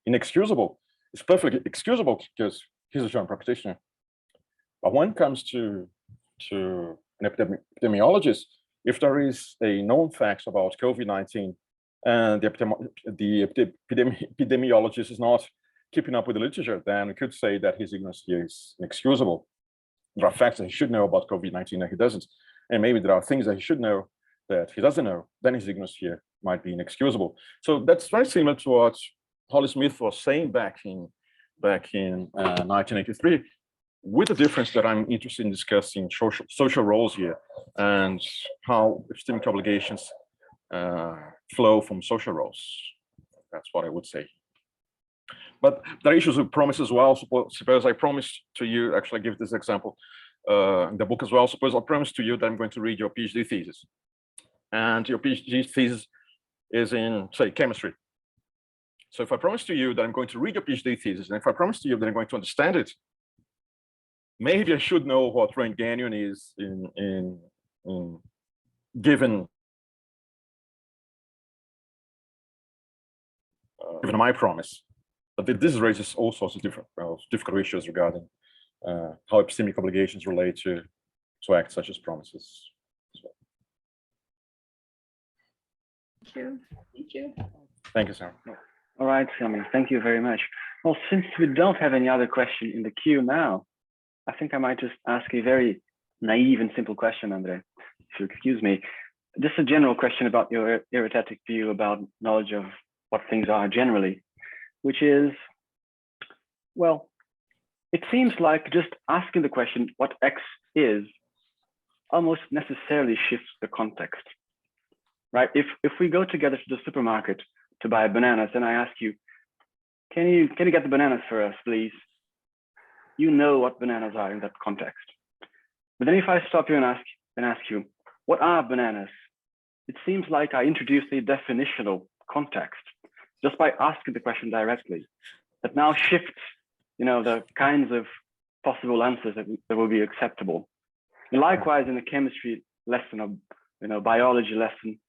inexcusable. It's perfectly excusable because he's a general practitioner. But when it comes to an epidemiologist, if there is a known facts about COVID-19 and the epidemiologist is not keeping up with the literature, then we could say that his ignorance here is inexcusable. There are facts that he should know about COVID-19 that he doesn't. And maybe there are things that he should know that he doesn't know, then his ignorance here might be inexcusable. So that's very similar to what Holly Smith was saying back in 1983, with the difference that I'm interested in discussing social roles here and how epistemic obligations flow from social roles. That's what I would say. But there are issues with promise as well. Suppose I promised to you, actually I give this example in the book as well. Suppose I promise to you that I'm going to read your PhD thesis. And your PhD thesis is in, say, chemistry. So if I promise to you that I'm going to read your PhD thesis, and if I promise to you that I'm going to understand it, maybe I should know what Röntgenian is in given my promise. But this raises all sorts of difficult issues regarding how epistemic obligations relate to acts such as promises. Thank you. Thank you. Thank you, Sarah. All right, Simon, thank you very much. Well, since we don't have any other question in the queue now, I think I might just ask a very naive and simple question, André, if you excuse me. Just a general question about your eritatic view about knowledge of what things are generally, which is, well, it seems like just asking the question what X is almost necessarily shifts the context, right? If we go together to the supermarket to buy bananas and I ask you, can you get the bananas for us, please? You know what bananas are in that context. But then if I stop you and ask you, what are bananas? It seems like I introduced a definitional context just by asking the question directly. That now shifts, the kinds of possible answers that will be acceptable. And likewise, in a chemistry lesson or biology lesson,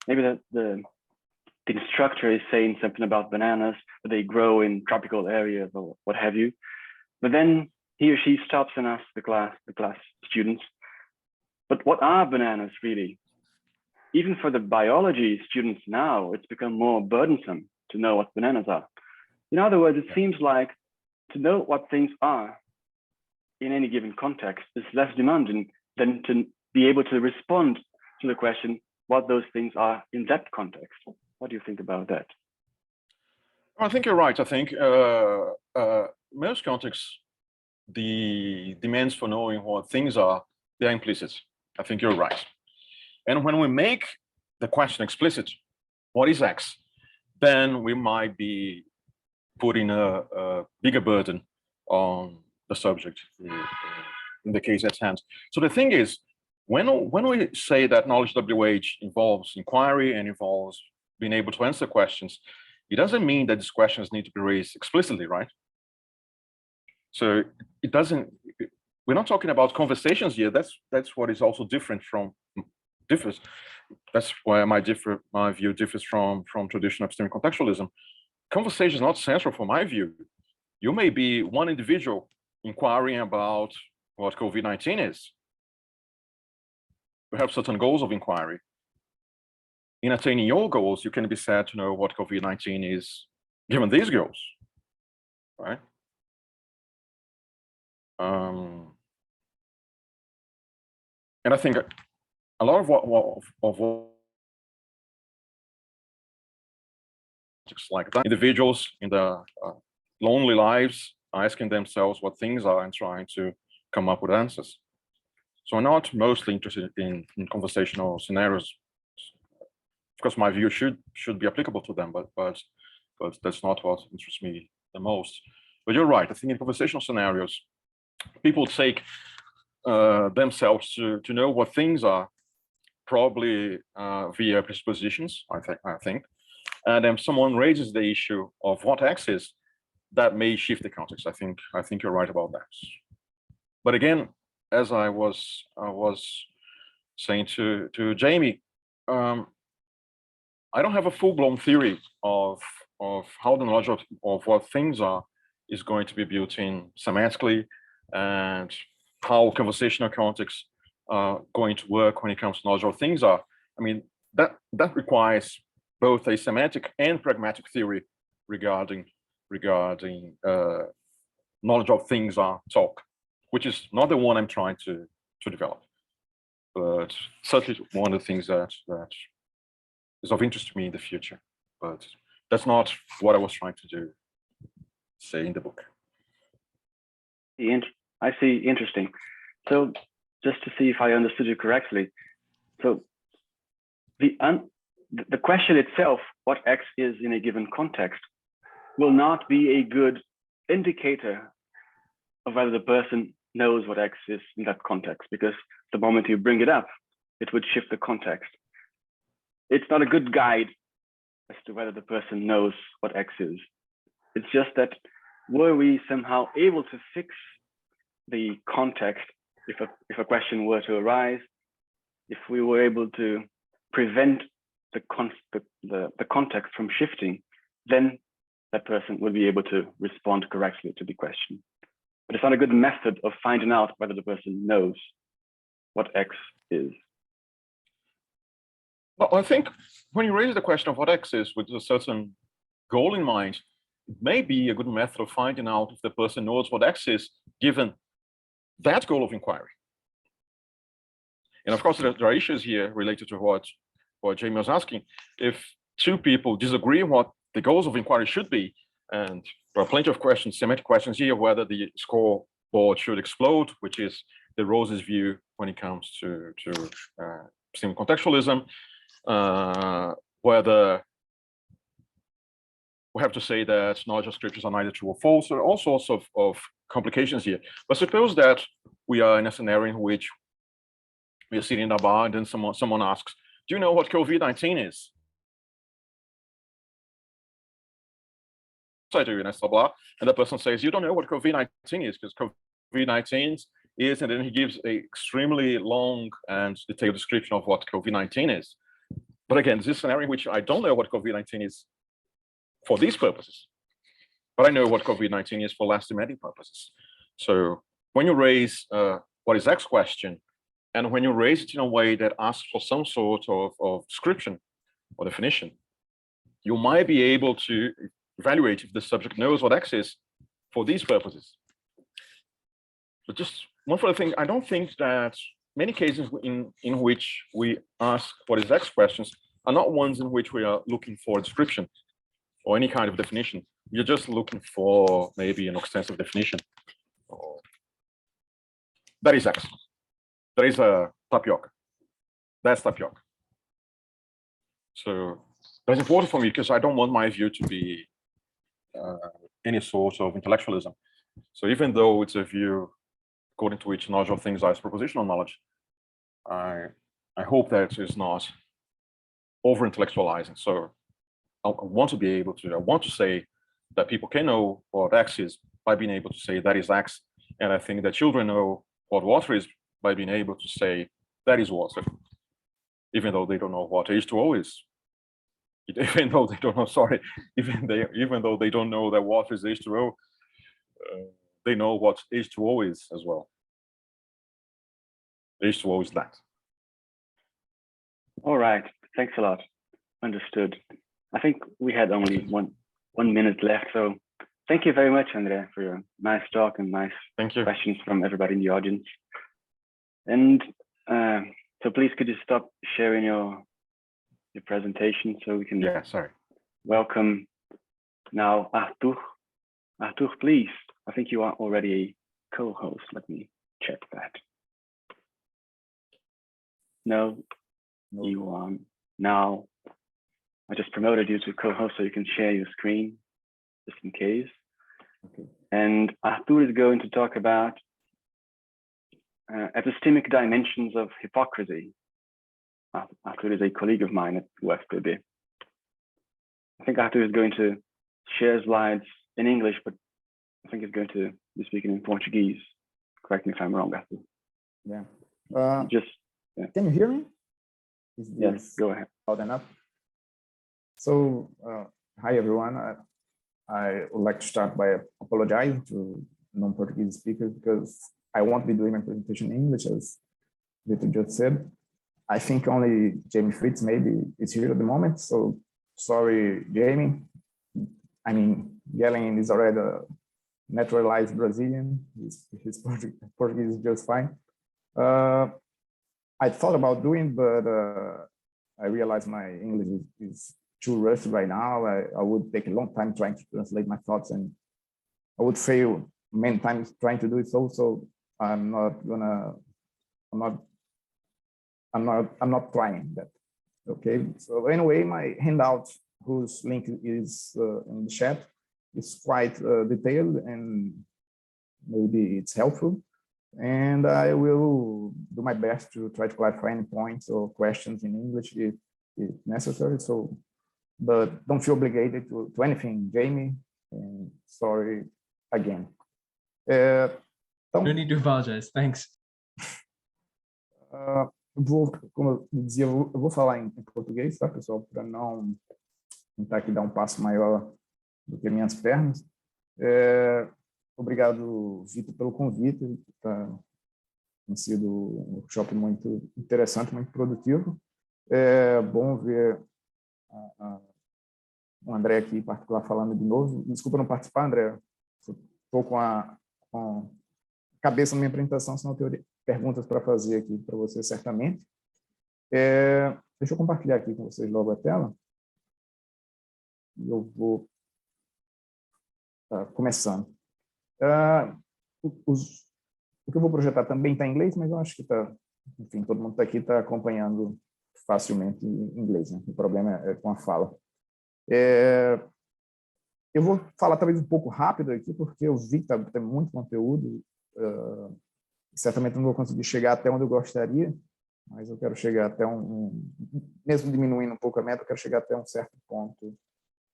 maybe the instructor is saying something about bananas, that they grow in tropical areas or what have you. But then he or she stops and asks the class students, but what are bananas really? Even for the biology students now, it's become more burdensome to know what bananas are. In other words, it seems like to know what things are in any given context is less demanding than to be able to respond to the question what those things are in that context. What do you think about that? I think you're right. I think most contexts, the demands for knowing what things are, they're implicit. I think you're right. And when we make the question explicit, what is X? Then we might be putting a bigger burden on the subject in the case at hand. So the thing is, when we say that knowledge WH involves inquiry and involves being able to answer questions, it doesn't mean that these questions need to be raised explicitly, right? So it doesn't, we're not talking about conversations here. That's what is also different from, that's why my view differs from traditional epistemic contextualism. Conversation is not central for my view. You may be one individual inquiring about what COVID-19 is. You have certain goals of inquiry. In attaining your goals, you can be said to know what COVID-19 is given these goals, right? And I think a lot of what like that, individuals in the lonely lives are asking themselves what things are and trying to come up with answers. So I'm not mostly interested in conversational scenarios. Of course, my view should be applicable to them, but that's not what interests me the most. But you're right. I think in conversational scenarios, people take themselves to know what things are, probably via presuppositions, I think. And then someone raises the issue of what X is, that may shift the context. I think you're right about that. But again, as I was saying to Jamie, I don't have a full-blown theory of how the knowledge of what things are is going to be built in semantically, and how conversational contexts are going to work when it comes to knowledge of things are. I mean, that requires both a semantic and pragmatic theory regarding knowledge of things are talk, which is not the one I'm trying to develop, but certainly one of the things that is of interest to me in the future. But that's not what I was trying to do, say in the book. I see, interesting. So just to see if I understood you correctly. So the question itself, what X is in a given context, will not be a good indicator of whether the person knows what X is in that context, because the moment you bring it up, it would shift the context. It's not a good guide as to whether the person knows what X is. It's just that were we somehow able to fix the context, if a question were to arise, if we were able to prevent the context from shifting, then that person would be able to respond correctly to the question. But it's not a good method of finding out whether the person knows what X is. Well, I think when you raise the question of what X is with a certain goal in mind, it may be a good method of finding out if the person knows what X is, given that goal of inquiry. And of course, there are issues here related to what Jamie was asking. If two people disagree on what the goals of inquiry should be, and there are plenty of questions, semantic questions here, whether the scoreboard should explode, which is the Rose's view when it comes to epistemic contextualism, whether we have to say that knowledge descriptions are neither true or false. There are all sorts of complications here. But suppose that we are in a scenario in which we are sitting in a bar and then someone asks, do you know what COVID-19 is? I do, and I blah, blah, and the person says, you don't know what COVID-19 is, because COVID-19 is, and then he gives an extremely long and detailed description of what COVID-19 is. But again, this is a scenario in which I don't know what COVID-19 is for these purposes, but I know what COVID-19 is for less demanding purposes. So when you raise what is X question, and when you raise it in a way that asks for some sort of description or definition, you might be able to evaluate if the subject knows what X is for these purposes. But just one further thing, I don't think that many cases in which we ask what is X questions are not ones in which we are looking for a description or any kind of definition. You're just looking for maybe an extensive definition. That is X. There is a tapioca. That's tapioca. So that's important for me because I don't want my view to be any sort of intellectualism. So even though it's a view according to which knowledge of things is propositional knowledge, I hope that it's not over-intellectualizing. So I want to say that people can know what X is by being able to say that is X. And I think that children know what water is by being able to say that is water, even though they don't know what H2O is. Even though they don't know, sorry, even though they don't know that water is H2O, they know what H2O is as well. H2O is that. All right, thanks a lot. Understood. I think we had only one minute left, so thank you very much, André, for your nice talk and nice questions from everybody in the audience. And so please, could you stop sharing your presentation so we can welcome now Arthur. Arthur, please. I think you are already a co-host. Let me check that. No, you are now. I just promoted you to co-host so you can share your screen just in case. Okay. And Arthur is going to talk about epistemic dimensions of hypocrisy. Arthur is a colleague of mine at UFPB. I think Arthur is going to share slides in English, but I think he's going to be speaking in Portuguese. Correct me if I'm wrong, Arthur. Yeah. Can you hear me? Yes, go ahead. Loud enough. So, hi everyone. I would like to start by apologizing to non-Portuguese speakers because I won't be doing my presentation in English, as Vitor just said. I think only Jamie Fritz maybe is here at the moment. So sorry, Jamie. I mean, Galen is already a naturalized Brazilian. His Portuguese is just fine. I thought about doing, but I realized my English is too rusty right now. I would take a long time trying to translate my thoughts, and I would fail many times trying to do it. So I'm not trying that. Okay. So anyway, my handout, whose link is in the chat, is quite detailed, and maybe it's helpful. And I will do my best to try to clarify any points or questions in English if necessary. So, but don't feel obligated to anything, Jamie. And sorry again. No need to apologize. Thanks. Como eu dizia, eu vou falar em português, tá, pessoal, para não tentar aqui dar um passo maior do que minhas pernas. Obrigado, Vitor, pelo convite. Tem sido um workshop muito interessante, muito produtivo. É bom ver o André aqui, em particular, falando de novo. Desculpa não participar, André. Estou com a cabeça na minha apresentação, senão eu tenho perguntas para fazer aqui para você, certamente. Deixa eu compartilhar aqui com vocês logo a tela. Eu vou começando. O que eu vou projetar também está em inglês, mas eu acho que enfim, todo mundo aqui está acompanhando facilmente em inglês, né? O problema é com a fala. Eu vou falar talvez um pouco rápido aqui, porque eu vi que tem muito conteúdo. Certamente não vou conseguir chegar até onde eu gostaria, mas eu quero chegar até mesmo diminuindo um pouco a meta, eu quero chegar até um certo ponto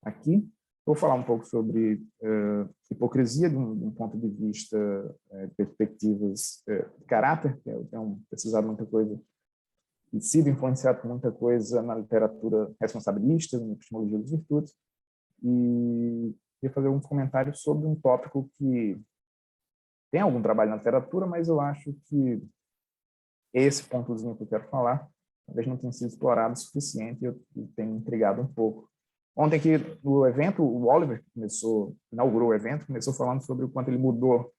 aqui. Vou falar um pouco sobre hipocrisia de um ponto de vista, perspectivas de caráter, que eu tenho precisado muita coisa e sido influenciado por muita coisa na literatura responsabilista, na epistemologia das virtudes, e queria fazer um comentário sobre um tópico que tem algum trabalho na literatura, mas eu acho que esse pontozinho que eu quero falar talvez não tenha sido explorado o suficiente e eu tenho intrigado um pouco. Ontem aqui no evento, o Oliver inaugurou o evento, começou falando sobre o quanto ele mudou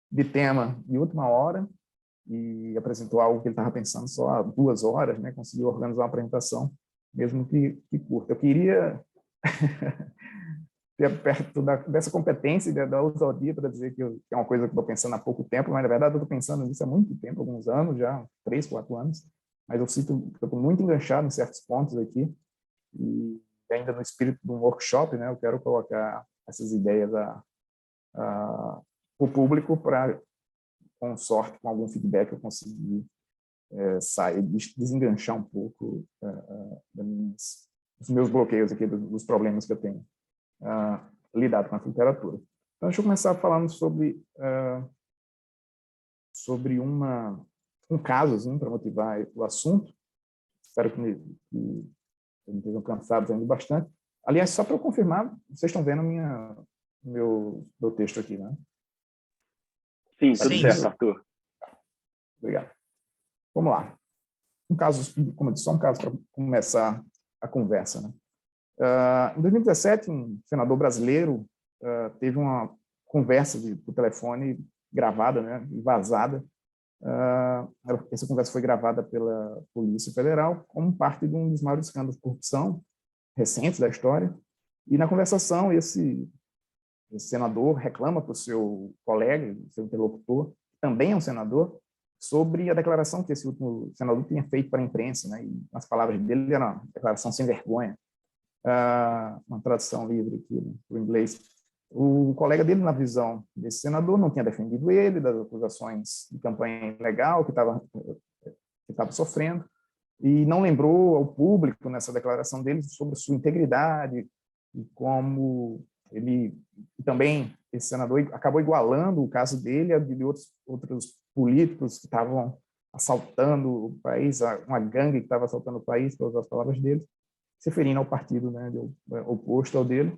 de tema de última hora e apresentou algo que ele estava pensando só há 2 horas, né? Conseguiu organizar uma apresentação, mesmo que curta. Eu queria ter perto dessa competência e da ousadia para dizer que é uma coisa que eu estou pensando há pouco tempo, mas na verdade eu estou pensando nisso há muito tempo, alguns anos já, 3, 4 anos, mas eu sinto que eu estou muito enganchado em certos pontos aqui e ainda no espírito de um workshop, né, eu quero colocar essas ideias para o público para, com sorte, com algum feedback, eu conseguir sair, desenganchar um pouco dos meus bloqueios aqui, dos problemas que eu tenho lidado com a literatura. Então, deixa eu começar falando sobre um caso para motivar o assunto. Espero que me estejam cansados ainda bastante. Aliás, só para eu confirmar, vocês estão vendo meu texto aqui, né? Sim, tudo certo, Arthur. Obrigado. Vamos lá. Um caso, como eu disse, só um caso para começar a conversa, né? Em 2017, um senador brasileiro teve uma conversa por telefone gravada, né, e vazada. Essa conversa foi gravada pela Polícia Federal como parte de um dos maiores escândalos de corrupção recentes da história. E na conversação, esse senador reclama para o seu colega, seu interlocutor, que também é um senador, sobre a declaração que esse último senador tinha feito para a imprensa, né? E as palavras dele eram uma declaração sem vergonha. Uma tradução livre aqui para o inglês. O colega dele, na visão desse senador, não tinha defendido ele das acusações de campanha ilegal que estava sofrendo e não lembrou ao público, nessa declaração dele, sobre sua integridade e como ele também, esse senador, acabou igualando o caso dele a de outros políticos que estavam assaltando o país, uma gangue que estava assaltando o país, para usar as palavras dele, se referindo ao partido, né, oposto ao dele,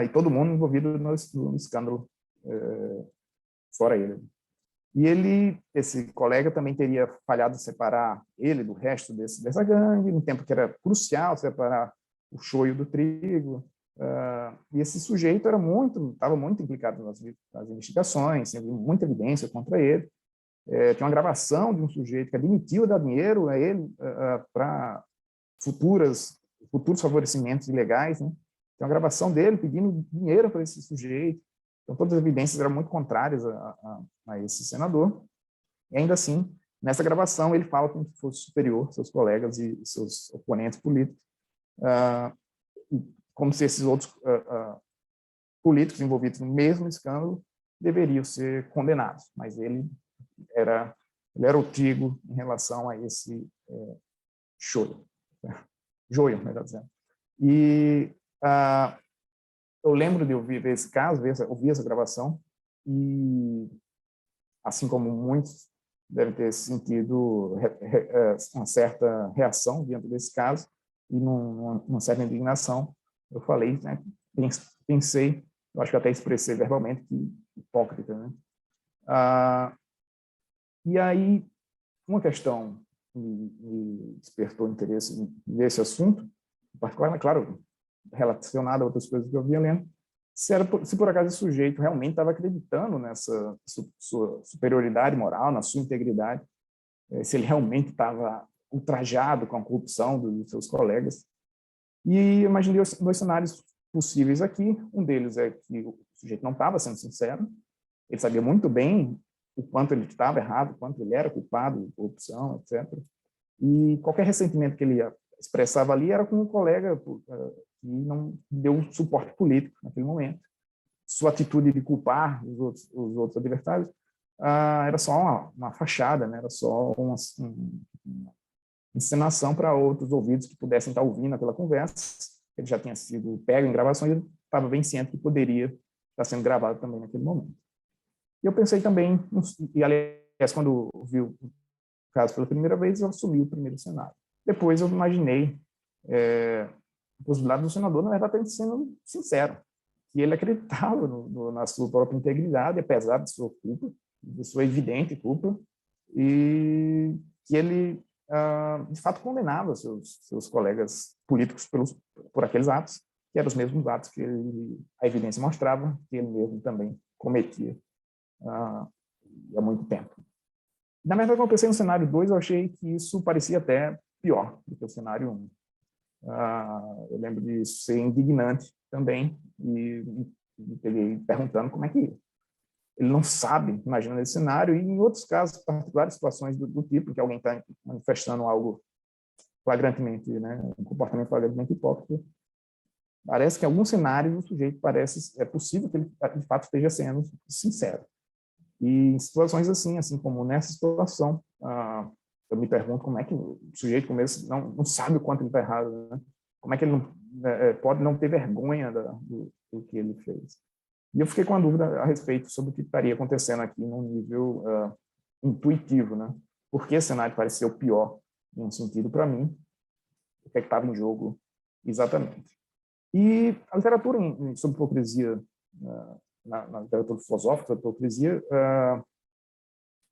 e todo mundo envolvido no escândalo, fora ele. E esse colega também teria falhado em separar ele do resto dessa gangue, no tempo que era crucial separar o shoyu do trigo, e esse sujeito estava muito implicado nas investigações, teve muita evidência contra ele. Tem uma gravação de um sujeito que admitiu dar dinheiro a ele para futuras futuros favorecimentos ilegais, né? Tem uma gravação dele pedindo dinheiro para esse sujeito. Então, todas as evidências eram muito contrárias a esse senador. E ainda assim, nessa gravação, ele fala como se fosse superior seus colegas e seus oponentes políticos, como se esses outros políticos envolvidos no mesmo escândalo deveriam ser condenados. Mas ele era o trigo em relação a esse joio, melhor dizendo. E eu lembro de ouvir esse caso, ouvir essa gravação, e assim como muitos devem ter sentido uma certa reação diante desse caso e uma certa indignação, eu falei, né, pensei, eu acho que até expressei verbalmente, que hipócrita, né? E aí, uma questão me despertou interesse nesse assunto, em particular, claro, relacionado a outras coisas que eu vinha lendo, se por acaso esse sujeito realmente estava acreditando nessa sua superioridade moral, na sua integridade, se ele realmente estava ultrajado com a corrupção dos seus colegas. E imaginei dois cenários possíveis aqui. Um deles é que o sujeito não estava sendo sincero, ele sabia muito bem o quanto ele estava errado, o quanto ele era culpado de corrupção, etc. E qualquer ressentimento que ele expressava ali era com um colega que não deu suporte político naquele momento. Sua atitude de culpar os outros adversários era só uma fachada, né? Era só uma encenação para outros ouvidos que pudessem estar ouvindo aquela conversa. Ele já tinha sido pego em gravações e ele estava bem ciente que poderia estar sendo gravado também naquele momento. E eu pensei também, e aliás, quando vi o caso pela primeira vez, eu assumi o primeiro cenário. Depois eu imaginei a possibilidade do senador, na verdade, estar sendo sincero, que ele acreditava na sua própria integridade, apesar de sua culpa, de sua evidente culpa, e que ele, de fato, condenava seus colegas políticos por aqueles atos, que eram os mesmos atos que a evidência mostrava que ele mesmo também cometia há muito tempo. Na verdade, quando eu pensei no cenário 2, eu achei que isso parecia até pior do que o cenário 1. Eu lembro de ser indignante também, e me peguei perguntando como é que ele não sabe, imaginando esse cenário, e em outros casos, particulares situações do tipo, que alguém está manifestando algo flagrantemente, né, um comportamento flagrantemente hipócrita, parece que em alguns cenários o sujeito é possível que ele, de fato, esteja sendo sincero. E em situações assim como nessa situação, eu me pergunto como é que o sujeito começa, não sabe o quanto ele está errado, né? Como é que ele pode não ter vergonha do que ele fez. E eu fiquei com a dúvida a respeito sobre o que estaria acontecendo aqui no nível intuitivo, né? Por que esse cenário pareceu pior, em um sentido, para mim, o que estava em jogo exatamente. E a literatura sobre hipocrisia, na literatura filosófica sobre hipocrisia,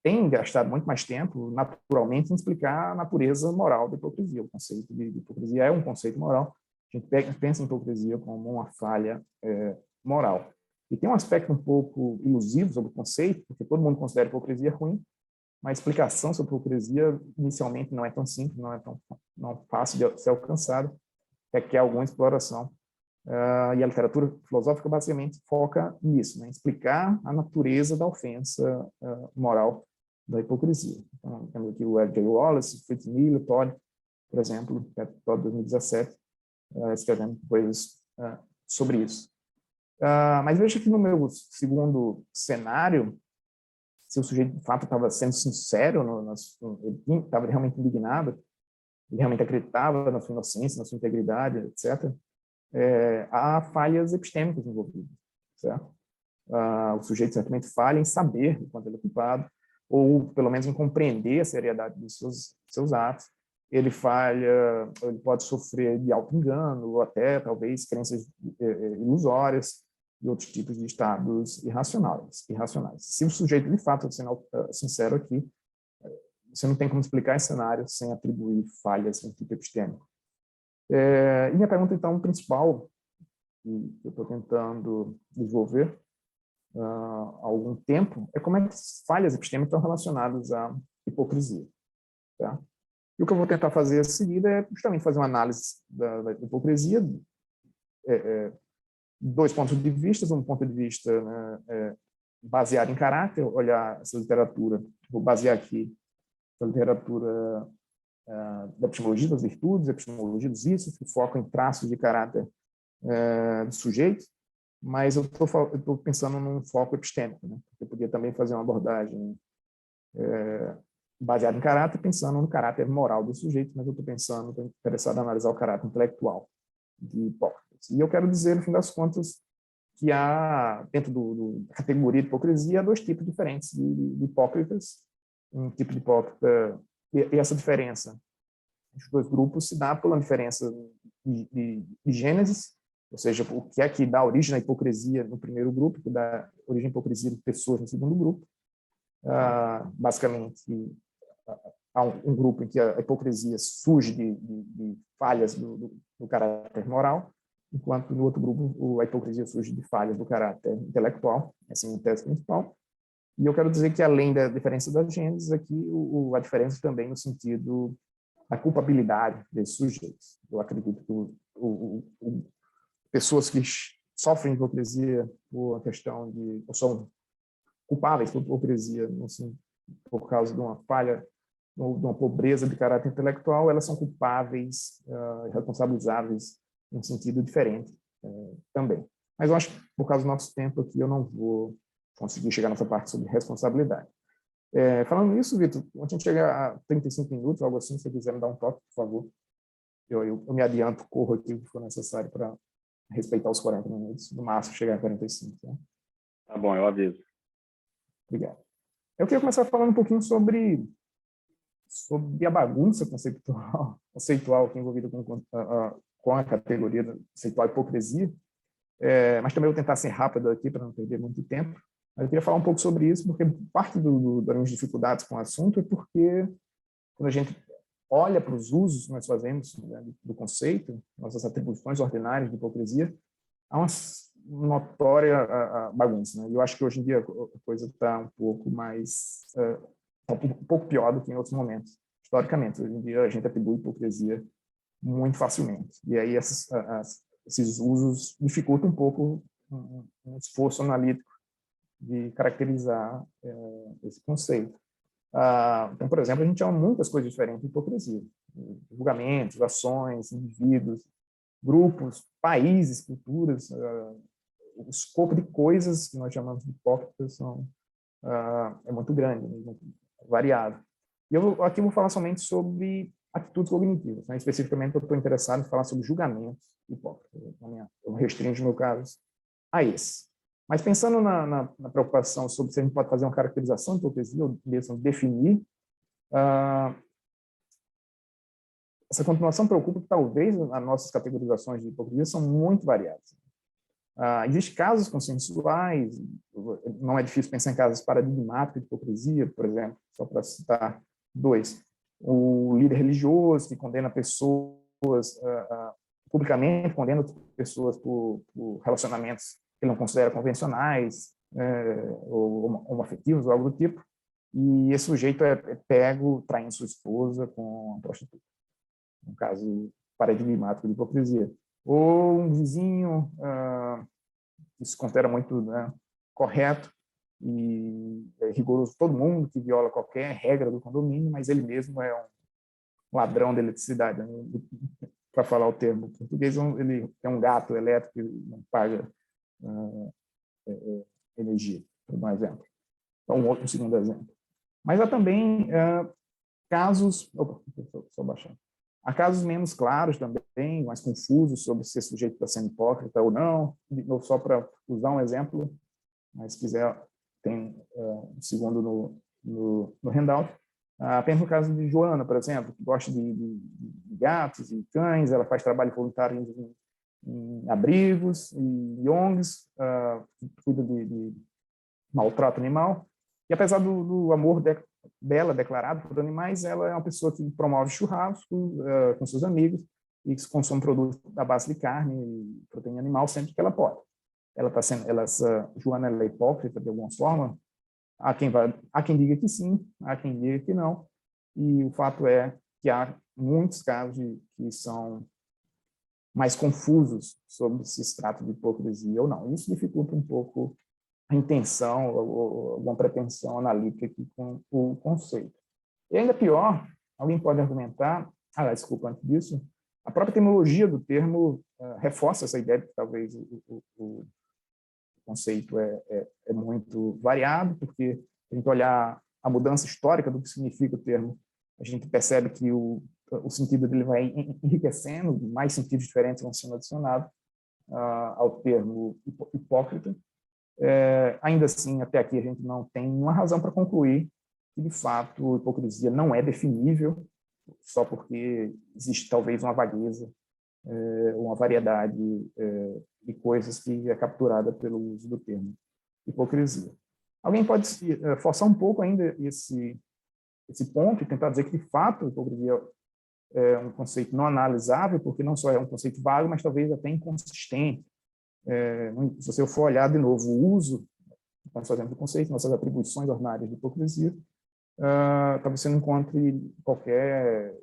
tem gastado muito mais tempo, naturalmente, em explicar a natureza moral da hipocrisia. O conceito de hipocrisia é um conceito moral. A gente pensa em hipocrisia como uma falha moral. E tem um aspecto um pouco ilusivo sobre o conceito, porque todo mundo considera a hipocrisia ruim, mas a explicação sobre a hipocrisia, inicialmente, não é tão simples, não fácil de ser alcançada, requer alguma exploração. E a literatura filosófica basicamente foca nisso, né? Explicar a natureza da ofensa moral da hipocrisia. Então, temos aqui o J. Wallace, Fritz Miller, Todd, por exemplo, Todd 2017, escrevendo coisas sobre isso. Mas veja que no meu segundo cenário, se o sujeito de fato estava sendo sincero, ele estava realmente indignado, ele realmente acreditava na sua inocência, na sua integridade, etc., há falhas epistêmicas envolvidas, certo? O sujeito certamente falha em saber o quanto ele é culpado, ou pelo menos em compreender a seriedade dos seus atos. Ele falha, ele pode sofrer de auto-engano, ou até, talvez, crenças ilusórias e outros tipos de estados irracionais. Se o sujeito, de fato, sendo sincero aqui, você não tem como explicar esse cenário sem atribuir falhas em tipo epistêmico. E minha pergunta, então, principal, que eu estou tentando desenvolver há algum tempo, é como é que as falhas epistêmicas estão relacionadas à hipocrisia. Tá? E o que eu vou tentar fazer a seguir é justamente fazer uma análise da hipocrisia, dois pontos de vista, um ponto de vista baseado em caráter, olhar essa literatura, vou basear aqui a literatura da epistemologia das virtudes, epistemologia dos vícios, que foca em traços de caráter do sujeito, mas eu estou pensando num foco epistêmico, né? Eu podia também fazer uma abordagem baseada em caráter, pensando no caráter moral do sujeito, mas eu estou interessado em analisar o caráter intelectual de Hipócrates. E eu quero dizer, no fim das contas, que há, dentro da categoria de hipocrisia, há dois tipos diferentes de hipócritas. Um tipo de hipócrita, e essa diferença entre os dois grupos se dá pela diferença de gênesis, ou seja, o que é que dá origem à hipocrisia no primeiro grupo, que dá origem à hipocrisia de pessoas no segundo grupo. Basicamente, há um grupo em que a hipocrisia surge de falhas do caráter moral, enquanto no outro grupo a hipocrisia surge de falhas do caráter intelectual, assim, a tese principal. E eu quero dizer que, além da diferença das gênesis, aqui a diferença também no sentido da culpabilidade desses sujeitos. Eu acredito que pessoas que sofrem hipocrisia por uma questão ou são culpáveis por hipocrisia, assim, por causa de uma falha ou de uma pobreza de caráter intelectual, elas são culpáveis, responsabilizáveis em um sentido diferente também. Mas eu acho que, por causa do nosso tempo aqui, eu não vou conseguir chegar nessa parte sobre responsabilidade. Falando nisso, Vitor, quando a gente chegar a 35 minutos, algo assim, se você quiser me dar um toque, por favor. Eu me adianto, corro aqui o que for necessário para respeitar os 40 minutos, no máximo chegar a 45. Tá? Tá bom, eu aviso. Obrigado. Eu queria começar falando um pouquinho sobre a bagunça conceitual que é envolvida com a categoria conceitual hipocrisia, mas também vou tentar ser rápido aqui para não perder muito tempo. Eu queria falar um pouco sobre isso, porque parte das minhas dificuldades com o assunto é porque, quando a gente olha para os usos que nós fazemos, né, do conceito, nossas atribuições ordinárias de hipocrisia, há uma notória bagunça. Né? E eu acho que hoje em dia a coisa está um pouco mais... um pouco pior do que em outros momentos. Historicamente, hoje em dia a gente atribui hipocrisia muito facilmente. E aí esses usos dificultam um pouco um esforço analítico de caracterizar esse conceito. Então, por exemplo, a gente chama muitas coisas diferentes de hipocrisia. Julgamentos, ações, indivíduos, grupos, países, culturas, o escopo de coisas que nós chamamos de hipócritas é muito grande, muito variado. E eu aqui vou falar somente sobre atitudes cognitivas. Né? Especificamente, eu estou interessado em falar sobre julgamentos hipócritas. Eu restringo meu caso a esse. Mas pensando na preocupação sobre se a gente pode fazer uma caracterização de hipocrisia, ou mesmo definir, essa continuação preocupa que talvez as nossas categorizações de hipocrisia são muito variadas. Existem casos consensuais, não é difícil pensar em casos paradigmáticos de hipocrisia, por exemplo, só para citar dois. O líder religioso que condena pessoas, publicamente condena pessoas por relacionamentos que ele não considera convencionais, ou homoafetivos, ou algo do tipo, e esse sujeito é pego traindo sua esposa com uma prostituta. Um caso paradigmático de hipocrisia. Ou um vizinho que se considera muito, né, correto e é rigoroso todo mundo, que viola qualquer regra do condomínio, mas ele mesmo é um ladrão de eletricidade. Né? Para falar o termo português, ele é um gato elétrico que não paga energia, por um exemplo. Então, um segundo exemplo. Mas há também casos... Opa, só baixar. Há casos menos claros também, mais confusos sobre se esse sujeito está sendo hipócrita ou não. Só para usar um exemplo, mas se quiser, tem um segundo no handout. Apenas no caso de Joana, por exemplo, que gosta de gatos e cães, ela faz trabalho voluntário em abrigos, em ONGs, cuida de maltrato animal. E apesar do amor dela declarado por animais, ela é uma pessoa que promove churrasco com seus amigos e que consome produtos à base de carne e proteína animal sempre que ela pode. Essa Joana é hipócrita de alguma forma. Há quem diga que sim, há quem diga que não. E o fato é que há muitos casos que são mais confusos sobre se se trata de hipocrisia ou não. Isso dificulta um pouco a intenção ou alguma pretensão analítica aqui com o conceito. E ainda pior, alguém pode argumentar, desculpa, antes disso, a própria etimologia do termo reforça essa ideia de que talvez o conceito é muito variado, porque a gente olhar a mudança histórica do que significa o termo, a gente percebe que o sentido dele vai enriquecendo, mais sentidos diferentes vão sendo adicionados ao termo hipócrita. Ainda assim, até aqui a gente não tem nenhuma razão para concluir que, de fato, hipocrisia não é definível só porque existe talvez uma vagueza, uma variedade de coisas que é capturada pelo uso do termo hipocrisia. Alguém pode forçar um pouco ainda esse ponto e tentar dizer que, de fato, hipocrisia é um conceito não analisável, porque não só é um conceito vago, mas talvez até inconsistente. Se você for olhar de novo o uso que nós fazemos do conceito, nossas atribuições ordinárias de hipocrisia, talvez você não encontre qualquer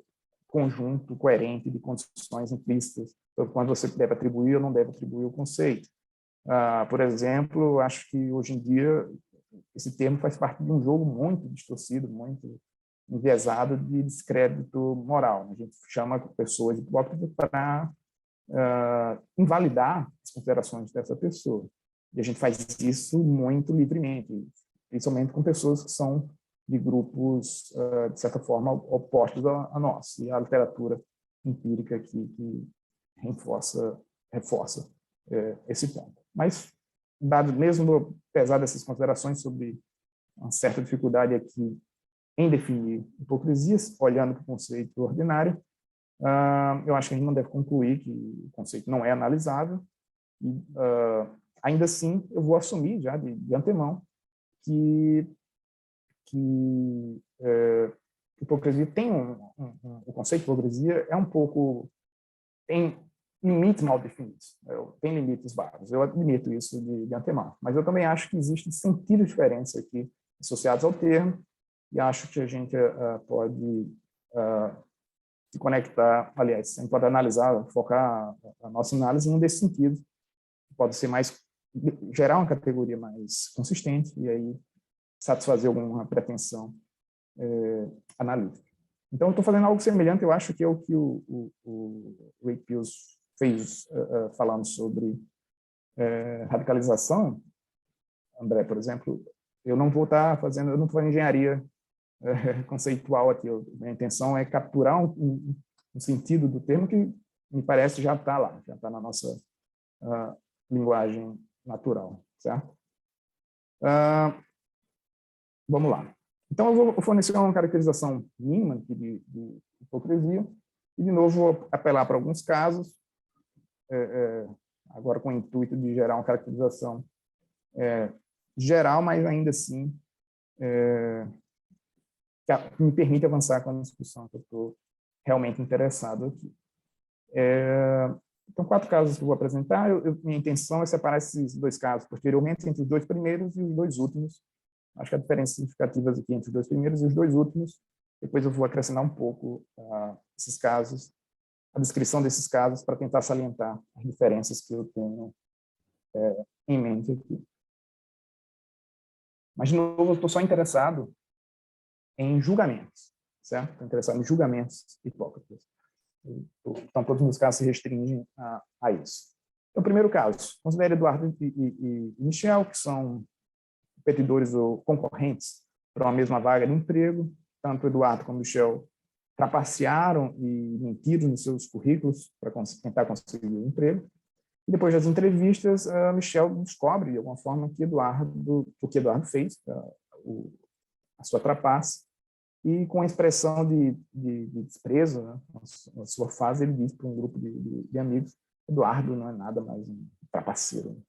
conjunto coerente de condições implícitas sobre quando você deve atribuir ou não deve atribuir o conceito. Por exemplo, acho que hoje em dia esse termo faz parte de um jogo muito distorcido, muito enviesado de descrédito moral. A gente chama pessoas hipócritas para invalidar as considerações dessa pessoa. E a gente faz isso muito livremente, principalmente com pessoas que são de grupos, de certa forma, opostos a nós. E a literatura empírica que reforça esse ponto. Mas, dado mesmo apesar dessas considerações sobre uma certa dificuldade aqui em definir hipocrisias, olhando para o conceito ordinário, eu acho que a gente não deve concluir que o conceito não é analisável. E, ainda assim, eu vou assumir já de antemão que hipocrisia tem o conceito de hipocrisia é um pouco, tem limites mal definidos, tem limites vagos, eu admito isso de antemão, mas eu também acho que existem sentidos diferentes aqui associados ao termo, e acho que a gente pode se conectar, aliás, a gente pode analisar, focar a nossa análise em um desses sentidos, que pode ser gerar uma categoria mais consistente, e aí satisfazer alguma pretensão analítica. Então, eu estou fazendo algo semelhante, eu acho que é o que o Ray Pius fez falando sobre radicalização. André, por exemplo, eu não estou fazendo engenharia conceitual aqui. Minha intenção é capturar um sentido do termo que me parece já está lá, já está na nossa linguagem natural, certo? Vamos lá. Então, eu vou fornecer uma caracterização mínima de hipocrisia e, de novo, vou apelar para alguns casos, agora com o intuito de gerar uma caracterização geral, mas ainda assim que me permite avançar com a discussão que eu estou realmente interessado aqui. Então, 4 casos que eu vou apresentar. Minha intenção é separar esses 2 casos posteriormente entre os 2 primeiros e os 2 últimos. Acho que há diferenças significativas aqui entre os 2 primeiros e os 2 últimos. Depois eu vou acrescentar um pouco esses casos, a descrição desses casos, para tentar salientar as diferenças que eu tenho em mente aqui. Mas, de novo, eu estou só interessado em julgamentos, certo? Estou interessado em julgamentos hipócritas. Então, todos os meus casos se restringem a isso. Então, primeiro caso, considere Eduardo e Michel, que são competidores ou concorrentes para uma mesma vaga de emprego. Tanto Eduardo como Michel trapacearam e mentiram nos seus currículos para tentar conseguir um emprego. E depois das entrevistas, Michel descobre, de alguma forma, o que Eduardo fez, a sua trapaça, e com a expressão de desprezo, né, na sua fase, ele diz para um grupo de amigos: Eduardo não é nada mais um trapaceiro.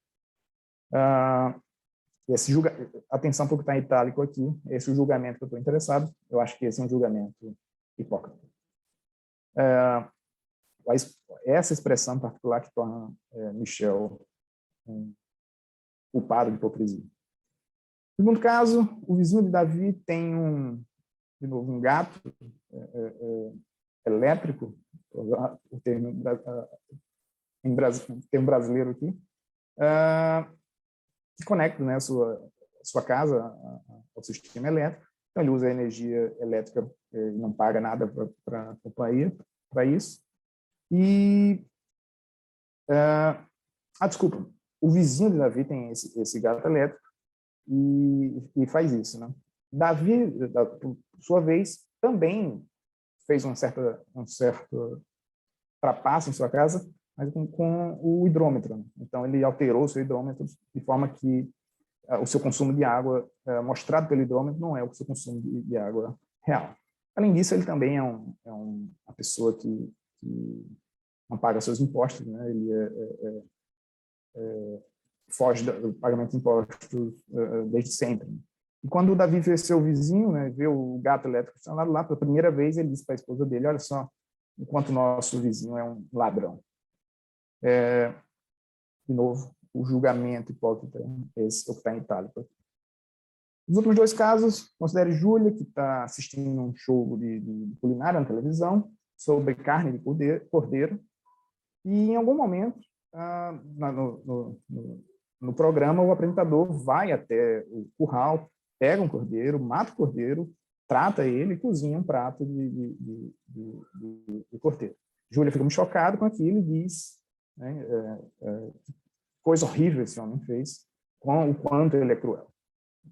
Atenção para o que está em itálico aqui, esse é o julgamento que eu estou interessado. Eu acho que esse é um julgamento hipócrita. Essa expressão particular que torna Michel culpado de hipocrisia. Segundo caso, o vizinho de Davi tem um gato elétrico, o termo termo brasileiro aqui, que conecta, né, a sua casa ao sistema elétrico. Então, ele usa a energia elétrica e não paga nada para a companhia para isso. E, desculpa, o vizinho de Davi tem esse gato elétrico e faz isso, né? Davi, por sua vez, também fez um certo trapaço em sua casa, mas com o hidrômetro, né? Então, ele alterou o seu hidrômetro de forma que o seu consumo de água mostrado pelo hidrômetro não é o seu consumo de água real. Além disso, ele também é uma pessoa que não paga seus impostos, né? Ele foge do pagamento de impostos desde sempre. E quando o Davi vê seu vizinho, né, vê o gato elétrico instalado lá, pela primeira vez, ele disse para a esposa dele: olha só, enquanto o nosso vizinho é um ladrão. De novo, o julgamento hipócrita, esse é o que está em itálico. Os últimos dois casos, considere Júlia, que está assistindo um show de culinária na televisão sobre carne de cordeiro, e em algum momento, no programa, o apresentador vai até o curral, pega um cordeiro, mata o cordeiro, trata ele e cozinha um prato de cordeiro. Júlia fica muito chocada com aquilo e diz, né, coisa horrível esse homem fez, com o quanto ele é cruel.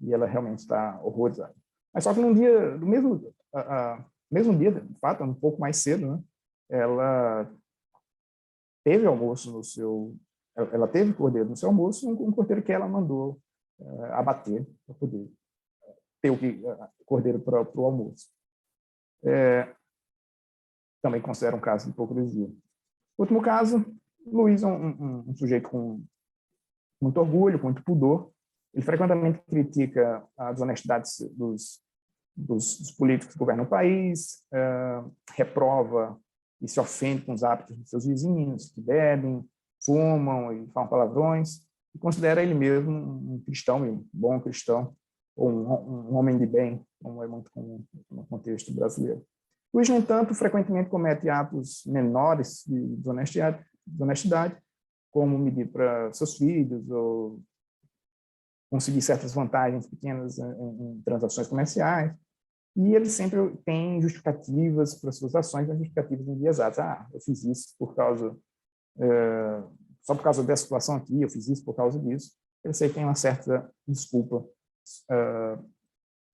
E ela realmente está horrorizada. Mas só que no mesmo dia, de fato, um pouco mais cedo, né, ela teve almoço ela teve cordeiro no seu almoço, um cordeiro que ela mandou abater para poder ter o cordeiro para o almoço. Também considera um caso de hipocrisia. Último caso, Luiz é um sujeito com muito orgulho, com muito pudor. Ele frequentemente critica a desonestidade dos políticos que governam o país, reprova e se ofende com os hábitos dos seus vizinhos, que bebem, fumam e falam palavrões, e considera ele mesmo um cristão, um bom cristão, ou um homem de bem, como é muito comum no contexto brasileiro. Luiz, no entanto, frequentemente comete atos menores de desonestidade, como medir para seus filhos, ou conseguir certas vantagens pequenas em transações comerciais, e ele sempre tem justificativas para suas ações, justificativas enviesadas. Eu fiz isso só por causa dessa situação aqui, eu fiz isso por causa disso. Ele sempre tem uma certa desculpa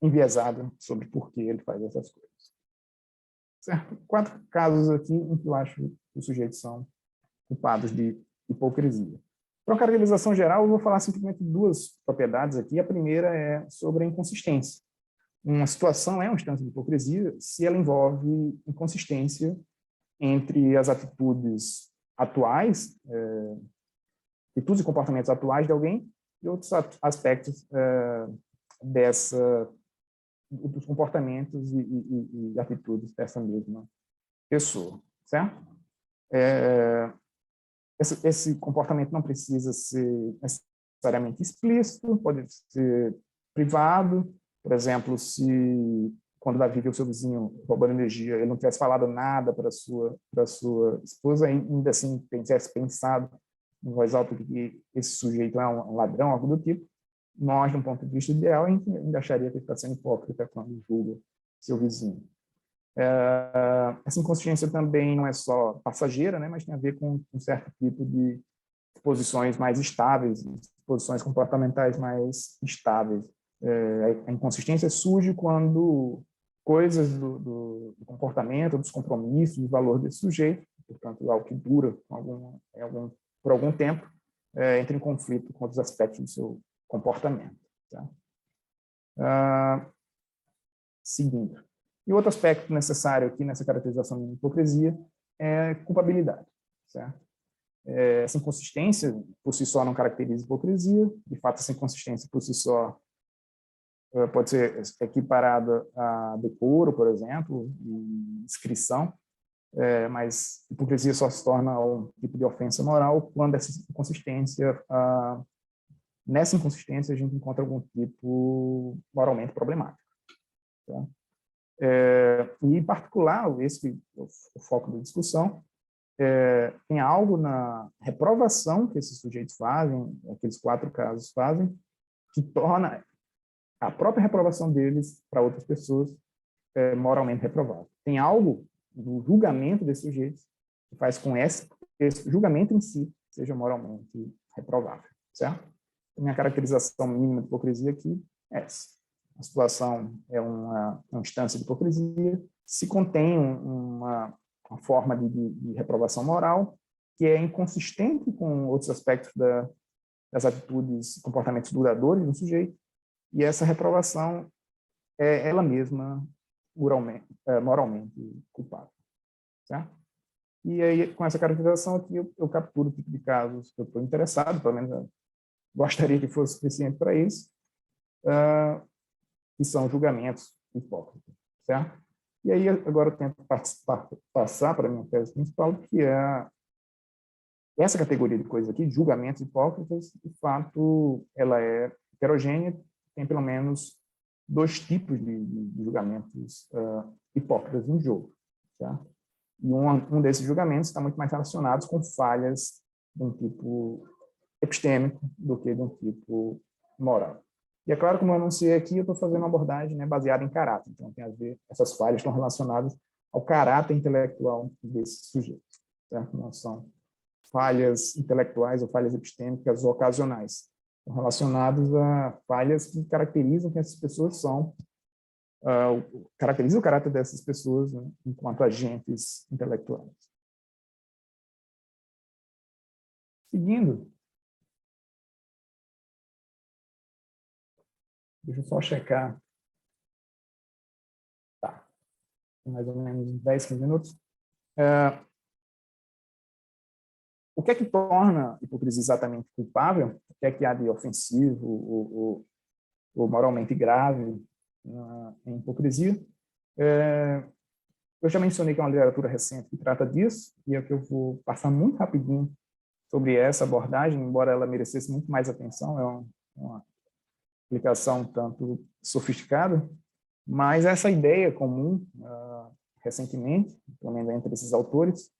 enviesada sobre por que ele faz essas coisas. Certo? 4 casos aqui em que eu acho que os sujeitos são culpados de hipocrisia. Para uma caracterização geral, eu vou falar simplesmente 2 propriedades aqui. A primeira é sobre a inconsistência. Uma situação é uma instância de hipocrisia se ela envolve inconsistência entre as atitudes atuais, atitudes e comportamentos atuais de alguém e outros aspectos dos comportamentos e atitudes dessa mesma pessoa, certo? Esse comportamento não precisa ser necessariamente explícito, pode ser privado. Por exemplo, se quando Davi viu o seu vizinho roubando energia, ele não tivesse falado nada para sua esposa, ainda assim tivesse pensado em voz alta que esse sujeito é um ladrão, algo do tipo, nós, de um ponto de vista ideal, a gente ainda acharia que ele está sendo hipócrita quando julga seu vizinho. Essa inconsciência também não é só passageira, né, mas tem a ver com um certo tipo de posições mais estáveis, posições comportamentais mais estáveis. A inconsistência surge quando coisas do comportamento, dos compromissos, do valor desse sujeito, portanto, algo que dura por algum tempo, entra em conflito com outros aspectos do seu comportamento. Tá? Seguindo. E outro aspecto necessário aqui nessa caracterização de hipocrisia é culpabilidade. Certo? Essa inconsistência, por si só, não caracteriza hipocrisia. De fato, essa inconsistência, por si só, pode ser equiparada a decoro, por exemplo, e inscrição, mas hipocrisia só se torna um tipo de ofensa moral quando nessa inconsistência a gente encontra algum tipo moralmente problemático. Tá? E, em particular, o foco da discussão tem algo na reprovação que esses sujeitos fazem, aqueles 4 casos fazem, que torna a própria reprovação deles para outras pessoas moralmente reprovável. Tem algo do julgamento desses sujeitos que faz com esse julgamento em si seja moralmente reprovável, certo? Minha caracterização mínima de hipocrisia aqui é essa. A situação é uma instância de hipocrisia, se contém uma forma de reprovação moral que é inconsistente com outros aspectos das atitudes, comportamentos duradouros do sujeito, e essa reprovação é ela mesma moralmente culpável, certo? E aí, com essa caracterização aqui, eu capturo o tipo de casos que eu estou interessado, pelo menos eu gostaria que fosse suficiente para isso, que são julgamentos hipócritas, certo? E aí, agora eu tento passar para a minha tese principal, que é essa categoria de coisas aqui, julgamentos hipócritas, de fato, ela é heterogênea, tem pelo menos 2 tipos de julgamentos hipócritas em jogo, certo? E um desses julgamentos está muito mais relacionado com falhas de um tipo epistêmico do que de um tipo moral. E é claro, como eu anunciei aqui, eu estou fazendo uma abordagem, né, baseada em caráter. Então, tem a ver, essas falhas estão relacionadas ao caráter intelectual desse sujeito, certo? Não são falhas intelectuais ou falhas epistêmicas ocasionais. Estão relacionadas a falhas que caracterizam quem essas pessoas são, caracteriza o caráter dessas pessoas, né, enquanto agentes intelectuais. Seguindo, deixa eu só checar. Tá. Mais ou menos 10, 15 minutos. O que é que torna a hipocrisia exatamente culpável? O que é que há de ofensivo ou moralmente grave em hipocrisia? Eu já mencionei que é uma literatura recente que trata disso, e é que eu vou passar muito rapidinho sobre essa abordagem, embora ela merecesse muito mais atenção, é uma explicação tanto sofisticada, mas essa ideia comum, recentemente, pelo menos entre esses autores,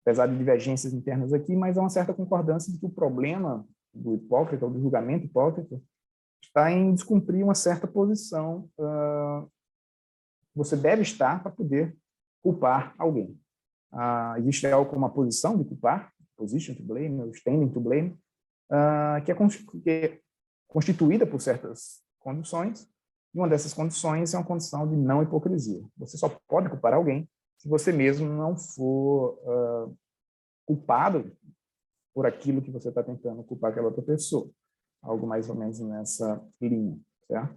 apesar de divergências internas aqui, mas há uma certa concordância de que o problema do hipócrita, ou do julgamento hipócrita, está em descumprir uma certa posição você deve estar para poder culpar alguém. Existe algo como a posição de culpar, position to blame, ou standing to blame, que é constituída por certas condições, e uma dessas condições é uma condição de não hipocrisia. Você só pode culpar alguém se você mesmo não for culpado por aquilo que você está tentando culpar aquela outra pessoa. Algo mais ou menos nessa linha, certo?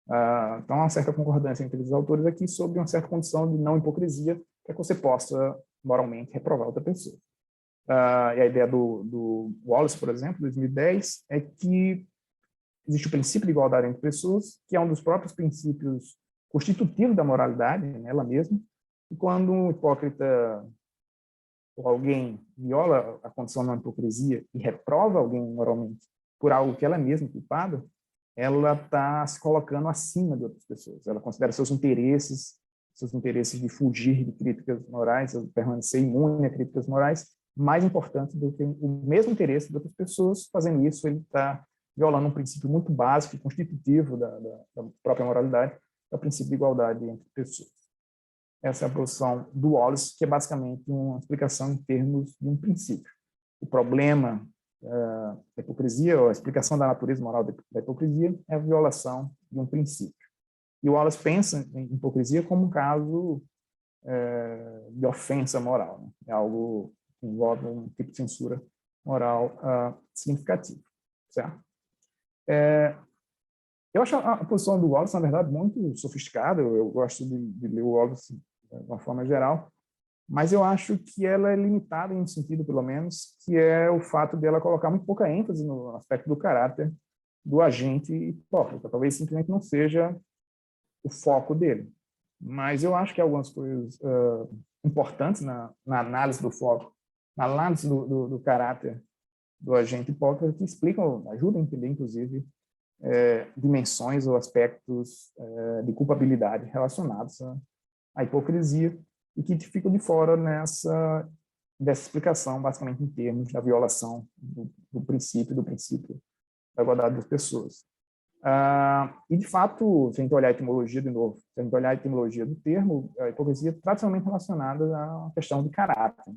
Então, há uma certa concordância entre os autores aqui sobre uma certa condição de não hipocrisia para que você possa moralmente reprovar outra pessoa. E a ideia do Wallace, por exemplo, 2010, é que existe o princípio de igualdade entre pessoas, que é um dos próprios princípios constitutivos da moralidade, nela mesma, e quando um hipócrita ou alguém viola a condição de não hipocrisia e reprova alguém moralmente por algo que ela mesma é culpada, ela está se colocando acima de outras pessoas. Ela considera seus interesses de fugir de críticas morais, de permanecer imune a críticas morais, mais importantes do que o mesmo interesse de outras pessoas. Fazendo isso, ele está violando um princípio muito básico e constitutivo da própria moralidade, que é o princípio de igualdade entre pessoas. Essa é a posição do Wallace, que é basicamente uma explicação em termos de um princípio. O problema da hipocrisia, ou a explicação da natureza moral da hipocrisia, é a violação de um princípio. E o Wallace pensa em hipocrisia como um caso de ofensa moral, né? É algo que envolve um tipo de censura moral significativo, certo? Eu acho a posição do Wallace, na verdade, muito sofisticada. Eu gosto de ler o Wallace de uma forma geral, mas eu acho que ela é limitada em um sentido, pelo menos, que é o fato dela colocar muito pouca ênfase no aspecto do caráter do agente hipócrita. Talvez simplesmente não seja o foco dele. Mas eu acho que há algumas coisas importantes na análise do foco, na análise do caráter do agente hipócrita, que explicam, ajudam a entender, inclusive, dimensões ou aspectos de culpabilidade relacionados a hipocrisia, e que ficam de fora dessa explicação, basicamente em termos da violação do princípio da igualdade das pessoas. E, de fato, se a gente olhar a etimologia de novo, se a gente olhar a etimologia do termo, a hipocrisia é tradicionalmente relacionada a uma questão de caráter.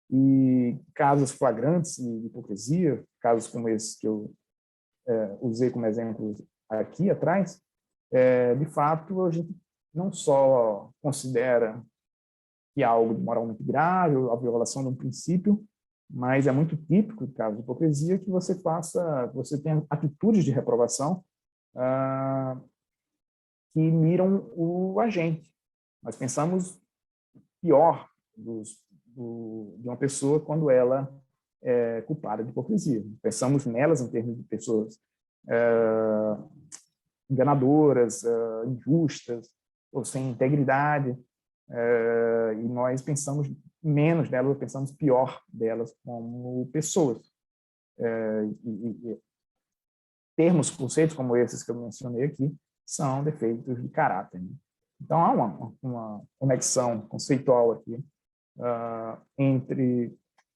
E casos flagrantes de hipocrisia, casos como esse que eu usei como exemplo aqui atrás, de fato, a gente não só considera que há algo moralmente grave, a violação de um princípio, mas é muito típico, no caso de hipocrisia, que você tenha atitudes de reprovação que miram o agente. Nós pensamos pior de uma pessoa quando ela é culpada de hipocrisia. Pensamos nelas em termos de pessoas enganadoras, injustas, ou sem integridade, e nós pensamos menos delas, pensamos pior delas como pessoas. Termos, conceitos como esses que eu mencionei aqui, são defeitos de caráter. Né? Então, há uma conexão conceitual aqui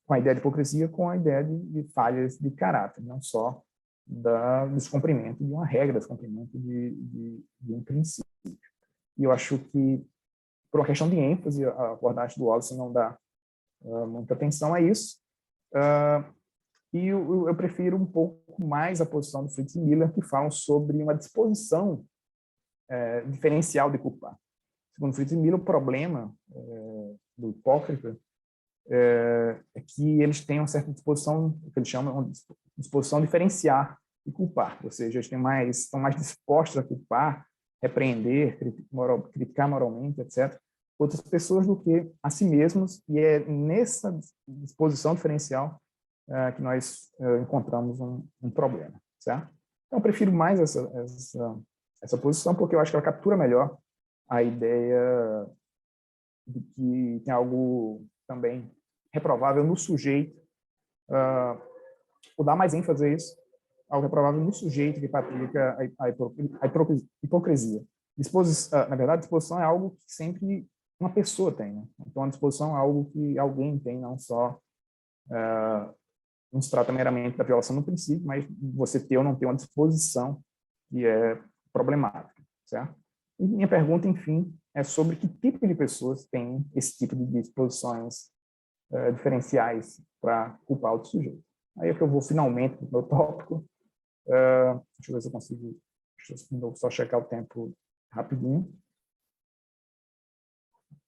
com a ideia de hipocrisia com a ideia de falhas de caráter, não só do descumprimento de uma regra, descumprimento de um princípio. E eu acho que, por uma questão de ênfase, a abordagem do Wallace não dá muita atenção a isso. E eu prefiro um pouco mais a posição do Fritz e Miller, que falam sobre uma disposição diferencial de culpar. Segundo Fritz e Miller, o problema do hipócrita é que eles têm uma certa disposição, o que eles chamam de disposição diferenciar e culpar, ou seja, eles estão mais dispostos a culpar, repreender, criticar moralmente, etc., outras pessoas do que a si mesmos, e é nessa disposição diferencial que nós encontramos um problema, certo? Então, eu prefiro mais essa posição, porque eu acho que ela captura melhor a ideia de que tem algo também reprovável no sujeito, ou dá mais ênfase a isso, algo reprovável no sujeito que pratica a hipocrisia. Na verdade, disposição é algo que sempre uma pessoa tem, né? Então, a disposição é algo que alguém tem, não só não se trata meramente da violação do princípio, mas você ter ou não ter uma disposição que é problemática, certo? E minha pergunta, enfim, é sobre que tipo de pessoas têm esse tipo de disposições diferenciais para culpar outro sujeito. Aí é que eu vou finalmente para o meu tópico. Deixa eu ver se eu consigo só checar o tempo rapidinho.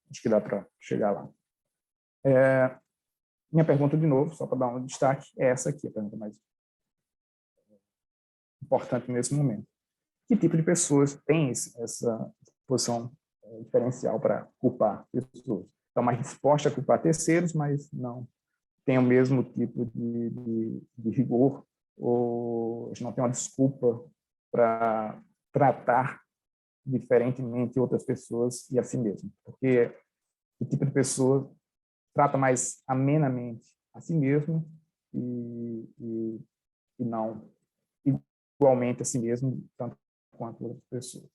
Acho que dá para chegar lá. Minha pergunta, de novo, só para dar um destaque, é essa aqui, a pergunta mais importante nesse momento. Que tipo de pessoas tem essa posição diferencial para culpar pessoas? Estão mais dispostas a culpar terceiros, mas não tem o mesmo tipo de rigor, ou não tem uma desculpa para tratar diferentemente outras pessoas e a si mesmo. Porque o tipo de pessoa trata mais amenamente a si mesmo e não igualmente a si mesmo, tanto quanto outras pessoas.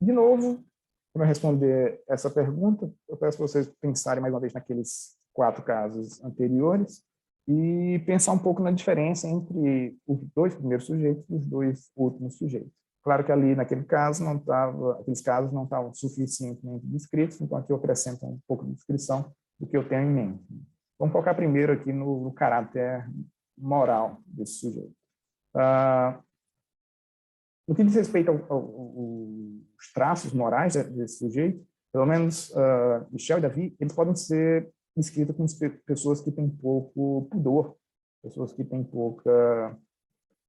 De novo, para responder essa pergunta, eu peço para vocês pensarem mais uma vez naqueles 4 casos anteriores e pensar um pouco na diferença entre os 2 primeiros sujeitos e os 2 últimos sujeitos. Claro que ali, naquele caso, aqueles casos não estavam suficientemente descritos, então aqui eu acrescento um pouco de descrição do que eu tenho em mente. Vamos focar primeiro aqui no caráter moral desse sujeito. No que diz respeito aos traços morais desse sujeito, pelo menos Michel e Davi, eles podem ser descritos como pessoas que têm pouco pudor, pessoas que têm pouca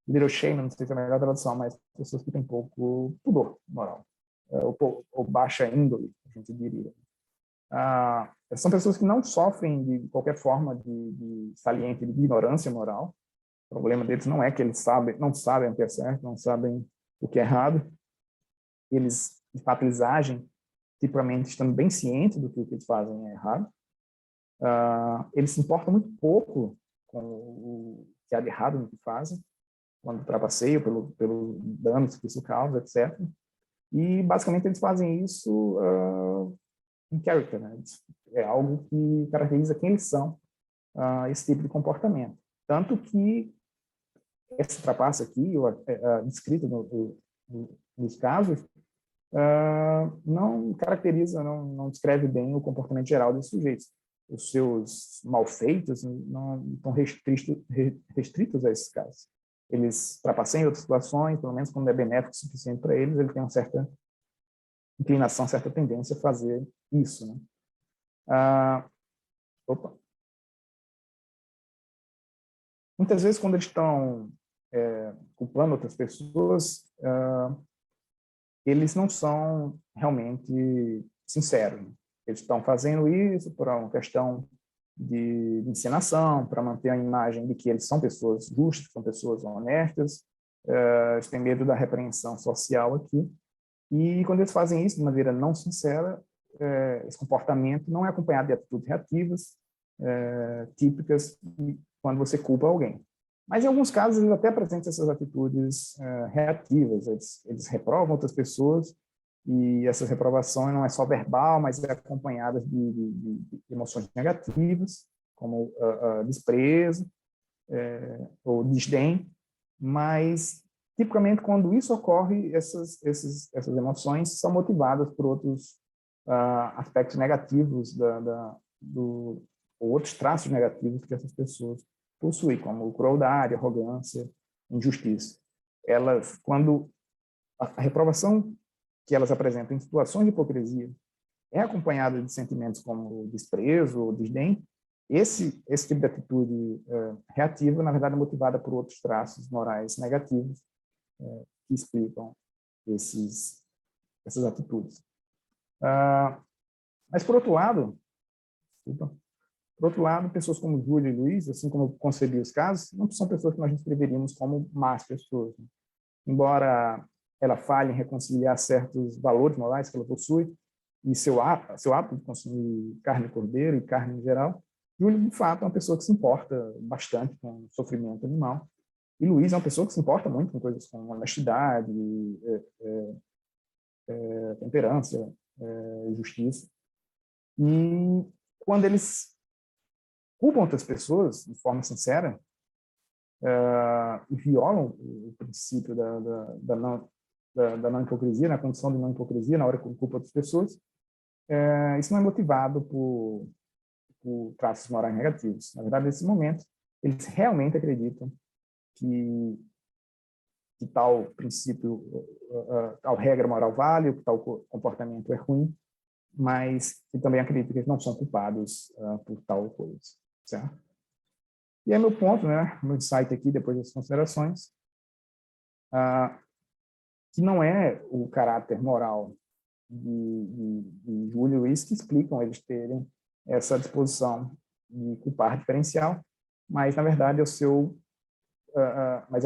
little shame, não sei se é a melhor tradução, mas pessoas que têm pouco pudor moral, ou baixa índole, a gente diria. São pessoas que não sofrem de qualquer forma de saliente de ignorância moral. O problema deles não é que eles não sabem o que é certo, não sabem o que é errado. Eles, de fato, eles agem tipicamente estando bem cientes do que o que eles fazem é errado. Eles se importam muito pouco com o que há de errado no que fazem, quando trapaceiam pelo danos que isso causa, etc. E, basicamente, eles fazem isso em character, né? É algo que caracteriza quem eles são, esse tipo de comportamento. Tanto que essa trapaça aqui, descrita nos casos, não caracteriza, não descreve bem o comportamento geral desses sujeitos. Os seus malfeitos não estão restritos a esses casos. Eles trapaceiam em outras situações, pelo menos quando é benéfico o suficiente para eles, ele tem uma certa inclinação, certa tendência a fazer isso, né? Muitas vezes, quando eles estão culpando outras pessoas, eles não são realmente sinceros, né? Eles estão fazendo isso por uma questão de encenação, para manter a imagem de que eles são pessoas justas, são pessoas honestas, eles têm medo da repreensão social aqui. E quando eles fazem isso de maneira não sincera, esse comportamento não é acompanhado de atitudes reativas, típicas quando você culpa alguém. Mas em alguns casos eles até apresentam essas atitudes reativas, eles reprovam outras pessoas, e essa reprovação não é só verbal, mas é acompanhada de emoções negativas, como desprezo ou desdém, mas tipicamente quando isso ocorre, essas emoções são motivadas por outros aspectos negativos ou outros traços negativos que essas pessoas possuem, como crueldade, arrogância, injustiça. Quando a reprovação que elas apresentam em situações de hipocrisia é acompanhada de sentimentos como desprezo ou desdém, esse tipo de atitude reativa, na verdade, é motivada por outros traços morais negativos que explicam essas atitudes. Mas, por outro lado, pessoas como Júlia e Luiz, assim como eu concebi os casos, não são pessoas que nós descreveríamos como más pessoas, né? Embora ela falhe em reconciliar certos valores morais que ela possui e seu hábito de consumir carne de cordeiro e carne em geral, Júlia, de fato, é uma pessoa que se importa bastante com o sofrimento animal. E Luiz é uma pessoa que se importa muito com coisas como honestidade, temperança, justiça. E quando eles culpam outras pessoas de forma sincera e violam o princípio da não hipocrisia, na condição de não hipocrisia, na hora que culpa outras pessoas, isso não é motivado por traços morais negativos. Na verdade, nesse momento, eles realmente acreditam que tal princípio, tal regra moral vale, que tal comportamento é ruim, mas que também acreditam que eles não são culpados por tal coisa, certo? E é meu ponto, né, meu insight aqui, depois das considerações, que não é o caráter moral de Júlio e Luiz que explicam eles terem essa disposição de culpar diferencial, mas, na verdade, é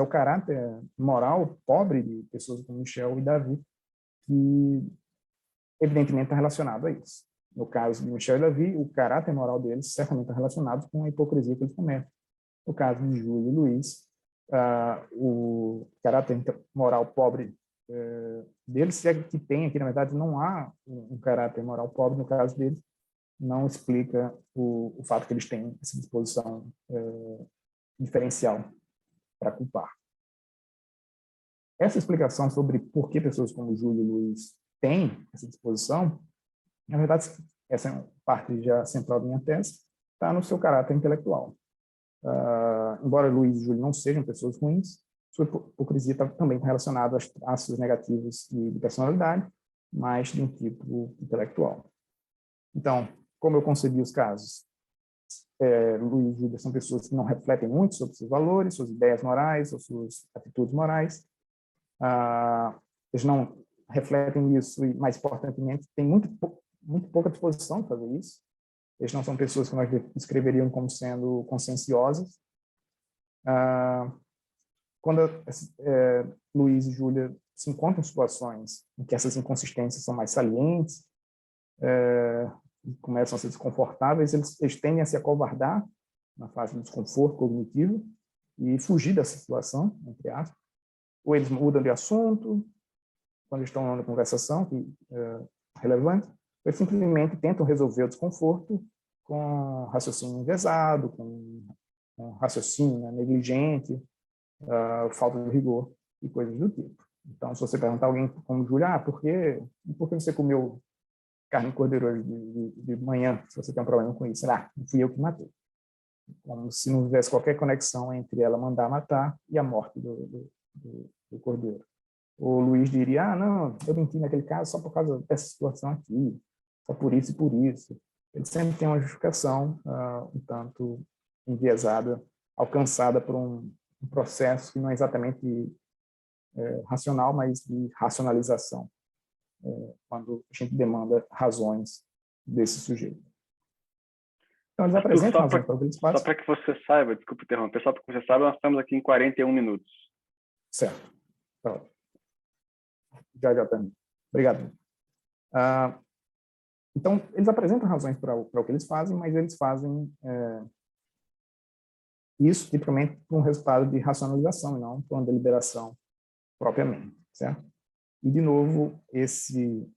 o caráter moral pobre de pessoas como Michel e Davi que, evidentemente, está relacionado a isso. No caso de Michel e Davi, o caráter moral deles certamente está relacionado com a hipocrisia que eles cometem. No caso de Júlio e Luiz, o caráter moral pobre deles, se é que tem aqui, na verdade, não há um caráter moral pobre, no caso deles, não explica o fato que eles têm essa disposição diferencial para culpar. Essa explicação sobre por que pessoas como Júlio e Luiz têm essa disposição, na verdade, essa é uma parte já central da minha tese, está no seu caráter intelectual. Embora Luiz e Júlio não sejam pessoas ruins, sua hipocrisia também está relacionada aos traços negativos de personalidade, mas de um tipo intelectual. Então, como eu concebi os casos, Luiz e Júlia são pessoas que não refletem muito sobre seus valores, suas ideias morais, ou suas atitudes morais. Eles não refletem isso e, mais importantemente, têm muito pouca disposição para fazer isso. Eles não são pessoas que nós descreveríamos como sendo conscienciosas. Quando Luiz e Júlia se encontram em situações em que essas inconsistências são mais salientes, e começam a ser desconfortáveis, eles tendem a se acovardar na fase do desconforto cognitivo e fugir dessa situação, entre aspas. Ou eles mudam de assunto, quando estão numa conversação relevante, eles simplesmente tentam resolver o desconforto com raciocínio enviesado, com raciocínio negligente, falta de rigor e coisas do tipo. Então, se você perguntar a alguém como Júlia, por que você comeu carne de cordeiro hoje de manhã, se você tem um problema com isso? Não fui eu que matei. Como se não houvesse qualquer conexão entre ela mandar matar e a morte do cordeiro. O Luiz diria, não, eu menti naquele caso só por causa dessa situação aqui, só por isso e por isso. Ele sempre tem uma justificação um tanto enviesada, alcançada por um processo que não é exatamente racional, mas de racionalização, quando a gente demanda razões desse sujeito. Então, eles apresentam razões para o que eles fazem. Só para que você saiba, desculpa interromper, só para que você saiba, nós estamos aqui em 41 minutos. Certo. Então, já também. Obrigado. Então, eles apresentam razões para o que eles fazem, mas eles fazem isso tipicamente por um resultado de racionalização e não por uma deliberação propriamente, certo? E, de novo, esse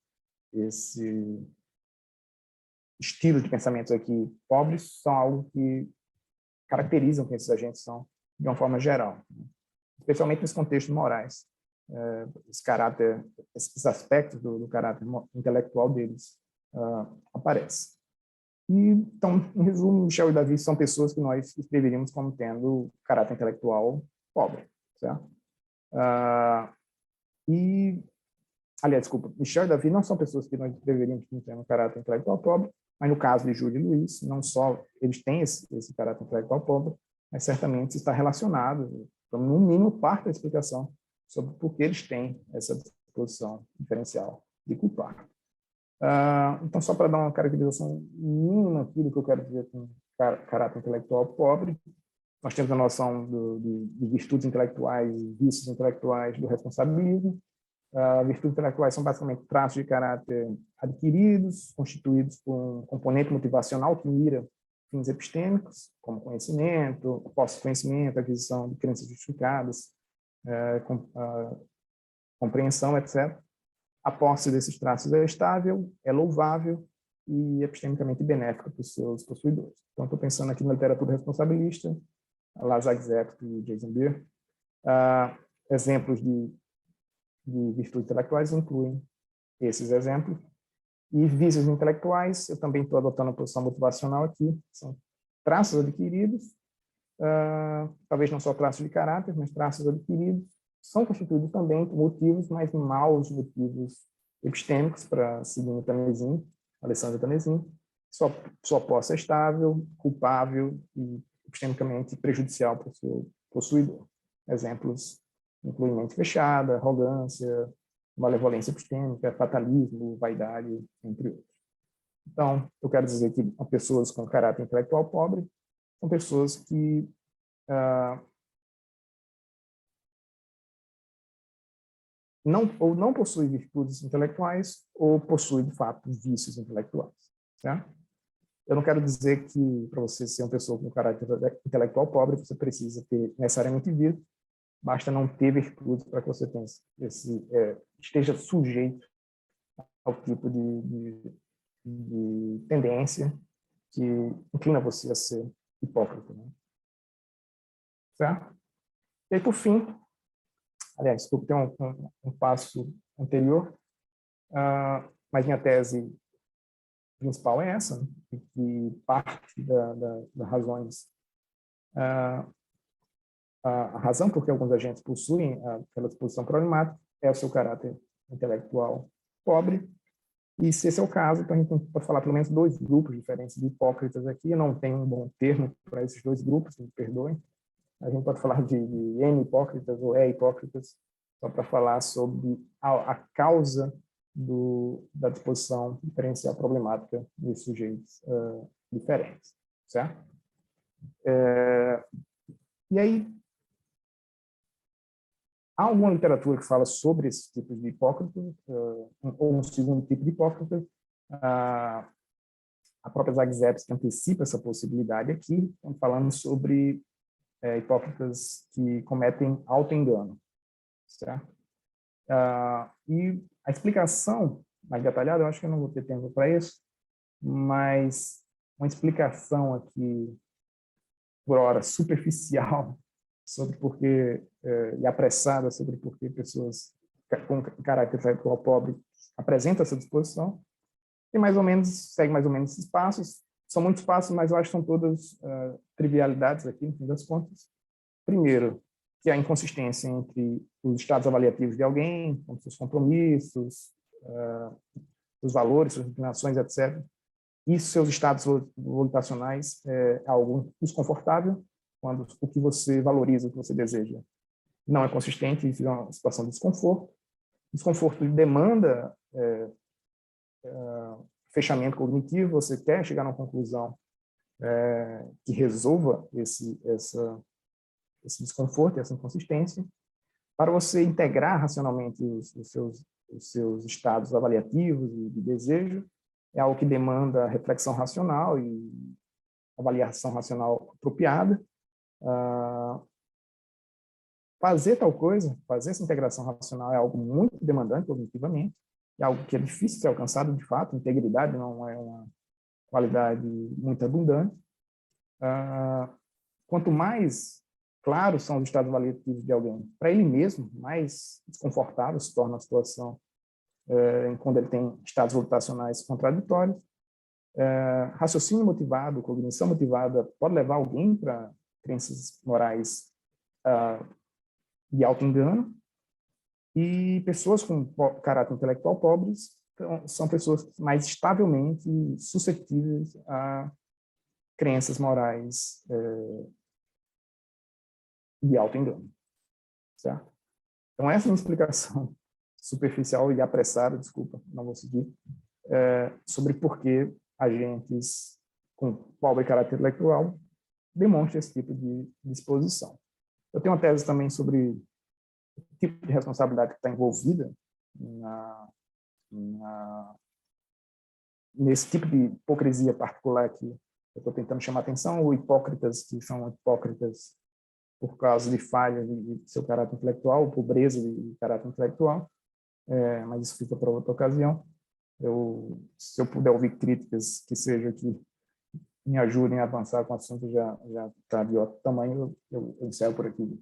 estilo de pensamentos aqui pobres são algo que caracterizam quem esses agentes são de uma forma geral, especialmente nos contextos morais. Esses aspectos do caráter intelectual deles aparecem. E, então, em resumo, Michel e Davi são pessoas que nós descreveríamos como tendo caráter intelectual pobre, certo? Aliás, desculpa, Michel e Davi não são pessoas que nós deveríamos ter um caráter intelectual pobre, mas no caso de Júlio e Luiz, não só eles têm esse caráter intelectual pobre, mas certamente está relacionado, no mínimo, parte da explicação sobre por que eles têm essa disposição diferencial de culpar. Então, só para dar uma caracterização mínima aqui do que eu quero dizer com caráter intelectual pobre, nós temos a noção de virtudes intelectuais e vícios intelectuais do responsabilismo. Virtudes intelectuais são basicamente traços de caráter adquiridos, constituídos por um componente motivacional que mira fins epistêmicos, como conhecimento, posse de conhecimento, aquisição de crenças justificadas, compreensão, etc. A posse desses traços é estável, é louvável e epistemicamente benéfica para os seus possuidores. Então, estou pensando aqui na literatura responsabilista, Lazar e Jason Beer. Exemplos de virtudes intelectuais incluem esses exemplos. E vícios intelectuais, eu também estou adotando a posição motivacional aqui, são traços adquiridos, talvez não só traços de caráter, mas traços adquiridos, são constituídos também por motivos, mas maus motivos epistêmicos, para seguir o Tanesin, Alessandro Tanesin. Sua posse é estável, culpável e epistemicamente prejudicial para o seu possuidor. Exemplos incluem mente fechada, arrogância, malevolência epistêmica, fatalismo, vaidade, entre outros. Então, eu quero dizer que pessoas com caráter intelectual pobre são pessoas que não possuem virtudes intelectuais ou possuem, de fato, vícios intelectuais. Certo? Eu não quero dizer que, para você ser uma pessoa com caráter intelectual pobre, você precisa ter necessariamente vício. Basta não ter virtude para que você tenha esteja sujeito ao tipo de tendência que inclina você a ser hipócrita. Né? Certo? E aí, por fim, aliás, desculpa, tem um passo anterior, mas minha tese principal é essa, né? Que parte das razões a razão por que alguns agentes possuem aquela disposição problemática é o seu caráter intelectual pobre. E se esse é o caso, então a gente pode falar pelo menos dois grupos diferentes de hipócritas aqui. Eu não tenho um bom termo para esses dois grupos, me perdoem. A gente pode falar de N hipócritas ou E hipócritas, só para falar sobre a causa da disposição diferencial problemática de sujeitos diferentes. Certo? E aí, há alguma literatura que fala sobre esses tipos de hipócritas, ou um segundo tipo de hipócrita. A própria Zagzebski antecipa essa possibilidade aqui, estamos falando sobre hipócritas que cometem auto-engano. Certo? E a explicação mais detalhada, eu acho que eu não vou ter tempo para isso, mas uma explicação aqui, por hora, superficial, sobre por que, e apressada sobre por que pessoas com caráter intelectual pobre apresentam essa disposição, e mais ou menos, segue mais ou menos esses passos. São muitos passos, mas eu acho que são todas trivialidades aqui, no fim das contas. Primeiro, que há inconsistência entre os estados avaliativos de alguém, com seus compromissos, os valores, suas inclinações, etc., e seus estados volitacionais é algo desconfortável, quando o que você valoriza, o que você deseja, não é consistente, isso é uma situação de desconforto. Desconforto demanda fechamento cognitivo, você quer chegar a uma conclusão que resolva esse desconforto, essa inconsistência. Para você integrar racionalmente os seus estados avaliativos e de desejo, é algo que demanda reflexão racional e avaliação racional apropriada. Fazer tal coisa, fazer essa integração racional é algo muito demandante cognitivamente, é algo que é difícil de ser alcançado de fato, integridade não é uma qualidade muito abundante. Quanto mais claros são os estados avaliativos de alguém para ele mesmo, mais desconfortável se torna a situação quando ele tem estados volitacionais contraditórios. Raciocínio motivado, cognição motivada pode levar alguém para crenças morais de auto-engano, e pessoas com caráter intelectual pobres são pessoas mais estavelmente suscetíveis a crenças morais de auto-engano, certo? Então, essa é uma explicação superficial e apressada, desculpa, não vou seguir, sobre por que agentes com pobre caráter intelectual demonstram esse tipo de disposição. Eu tenho uma tese também sobre o tipo de responsabilidade que está envolvida nesse tipo de hipocrisia particular que eu estou tentando chamar a atenção, ou hipócritas que são hipócritas por causa de falhas de seu caráter intelectual, pobreza de caráter intelectual, mas isso fica para outra ocasião. Se eu puder ouvir críticas que sejam que me ajudem a avançar com o assunto, já está de outro tamanho, eu encerro por aqui.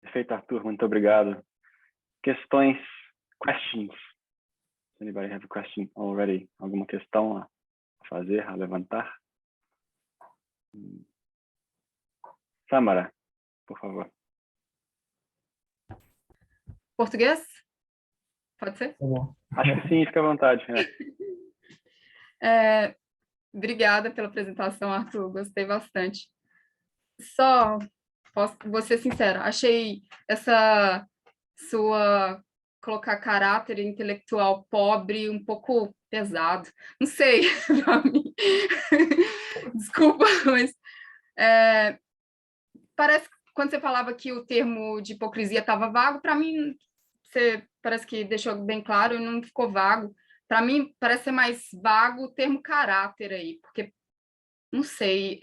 Perfeito, Arthur, muito obrigado. Questões, questions. Does anybody have a question already? Alguma questão a fazer, a levantar? Samara, por favor. Português? Pode ser? Tá bom. Acho que sim, fica à vontade. Obrigada pela apresentação, Arthur. Gostei bastante. Só vou ser sincera, achei essa sua colocar caráter intelectual pobre um pouco pesado. Não sei, para mim. Desculpa, mas parece que quando você falava que o termo de hipocrisia estava vago, para mim, você parece que deixou bem claro e não ficou vago. Para mim, parece ser mais vago o termo caráter aí, porque, não sei,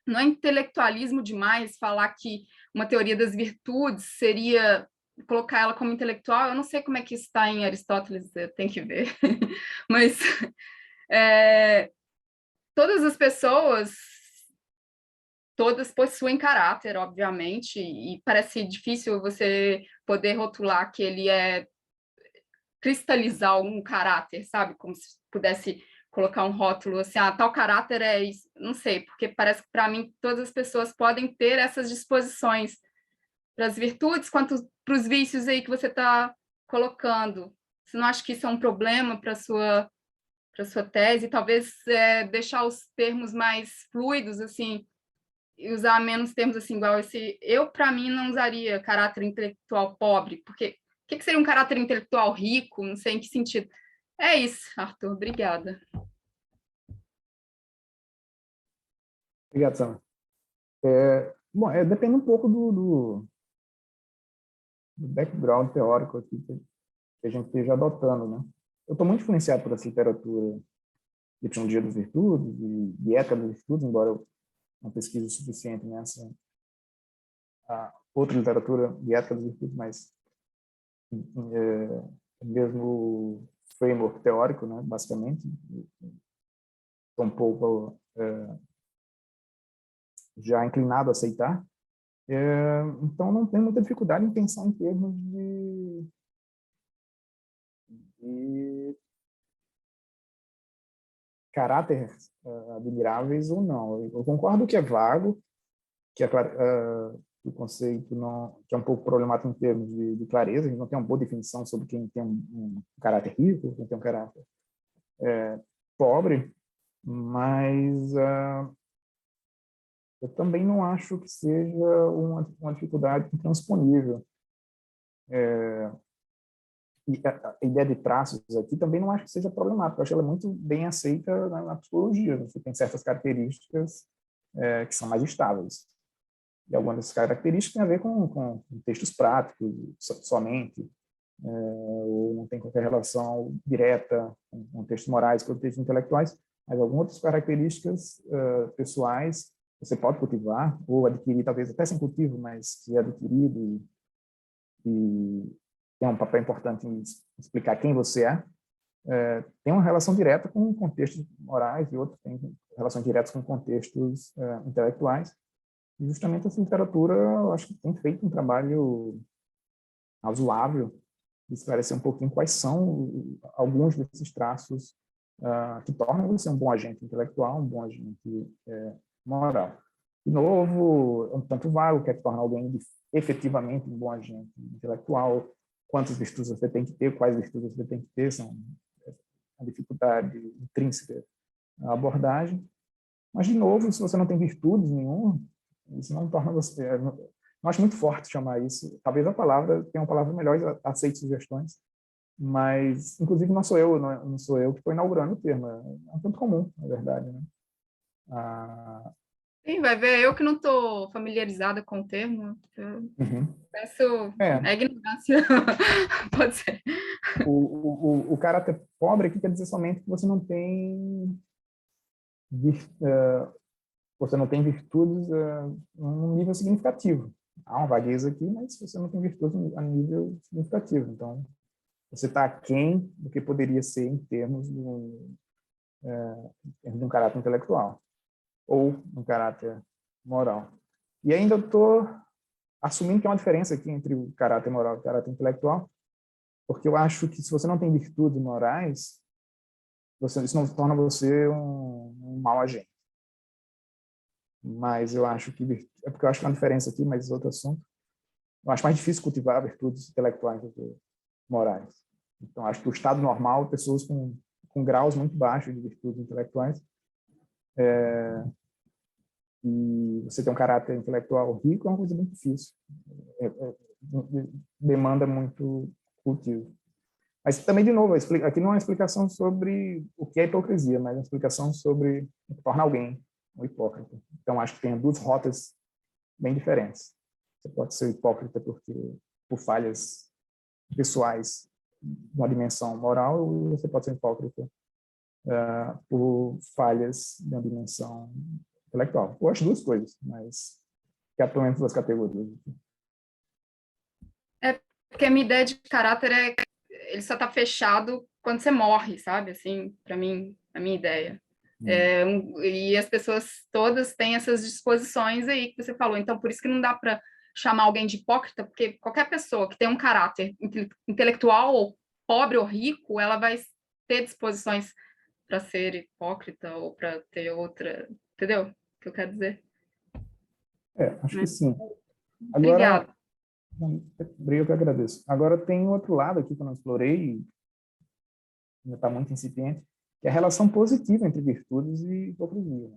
não é intelectualismo demais falar que uma teoria das virtudes seria colocar ela como intelectual. Eu não sei como é que isso está em Aristóteles, tem que ver. Mas todas as pessoas, todas possuem caráter, obviamente, e parece difícil você poder rotular que ele cristalizar um caráter, sabe? Como se pudesse colocar um rótulo assim, tal caráter é isso. Não sei, porque parece que para mim todas as pessoas podem ter essas disposições para as virtudes quanto para os vícios aí que você está colocando. Você não acha que isso é um problema para sua tese? Talvez deixar os termos mais fluidos, assim, e usar menos termos assim, igual esse. Eu, para mim, não usaria caráter intelectual pobre, porque o que seria um caráter intelectual rico? Não sei em que sentido. É isso, Arthur. Obrigada. Obrigado, Sam. Bom, depende um pouco do background teórico aqui que a gente esteja adotando, né? Eu estou muito influenciado por essa literatura Epistemologia das virtudes e ética das virtudes, embora eu não pesquise o suficiente nessa outra literatura de ética das virtudes, mas mesmo framework teórico, né, basicamente, estou um pouco já inclinado a aceitar. Então, não tenho muita dificuldade em pensar em termos de caráter admiráveis ou não. Eu concordo que é vago, que o conceito não, que é um pouco problemático em termos de clareza, a gente não tem uma boa definição sobre quem tem um caráter rico, quem tem um caráter pobre, mas eu também não acho que seja uma dificuldade intransponível. E a ideia de traços aqui também não acho que seja problemática, eu acho que ela é muito bem aceita na psicologia. Você tem certas características que são mais estáveis. E algumas dessas características têm a ver com textos práticos, somente, ou não tem qualquer relação direta com textos morais, com textos intelectuais, mas algumas outras características pessoais você pode cultivar, ou adquirir, talvez até sem cultivo, mas que é adquirido e tem um papel importante em explicar quem você tem uma relação direta com contextos morais e outros têm relações diretas com contextos intelectuais. E justamente essa literatura, eu acho que tem feito um trabalho razoável de esclarecer um pouquinho quais são alguns desses traços que tornam você um bom agente intelectual, um bom agente moral. De novo, é um tanto vago, que é que torna alguém efetivamente um bom agente intelectual, quantas virtudes você tem que ter, quais virtudes você tem que ter, são a dificuldade intrínseca à abordagem. Mas, de novo, se você não tem virtudes nenhuma, isso não torna você... Não acho muito forte chamar isso. Talvez a palavra tenha uma palavra melhor, aceite sugestões, mas, inclusive, não sou eu que estou inaugurando o termo. É um tanto comum, na verdade, né? Sim, vai ver, eu que não estou familiarizada com o termo. Peço ignorância. Pode ser. O caráter pobre aqui quer dizer somente que você não tem virtudes num nível significativo. Há uma vagueza aqui, mas você não tem virtudes a nível significativo. Então, você está aquém do que poderia ser em termos de um caráter intelectual ou um caráter moral. E ainda estou assumindo que há uma diferença aqui entre o caráter moral e o caráter intelectual, porque eu acho que se você não tem virtudes morais, isso não torna você um mau agente. Mas eu acho que... É porque eu acho que há uma diferença aqui, mas outro assunto. Eu acho mais difícil cultivar virtudes intelectuais do que morais. Então, acho que o estado normal, pessoas com graus muito baixos de virtudes intelectuais, e você tem um caráter intelectual rico, é uma coisa muito difícil. Demanda muito cultivo. Mas também, de novo, aqui não é uma explicação sobre o que é hipocrisia, mas é uma explicação sobre o que torna alguém um hipócrita. Então, acho que tem duas rotas bem diferentes. Você pode ser hipócrita por falhas pessoais de uma dimensão moral, ou você pode ser hipócrita por falhas de uma dimensão intelectual. Eu acho duas coisas, mas que atuam entre duas categorias. Porque a minha ideia de caráter ele só está fechado quando você morre, sabe? Assim, para mim, a minha ideia. E as pessoas todas têm essas disposições aí que você falou. Então, por isso que não dá para chamar alguém de hipócrita, porque qualquer pessoa que tem um caráter intelectual, ou pobre ou rico, ela vai ter disposições para ser hipócrita ou para ter outra... Entendeu o que eu quero dizer? Acho que sim. Obrigada. Eu que agradeço. Agora tem outro lado aqui que eu não explorei, ainda está muito incipiente, que é a relação positiva entre virtudes e hipocrisia.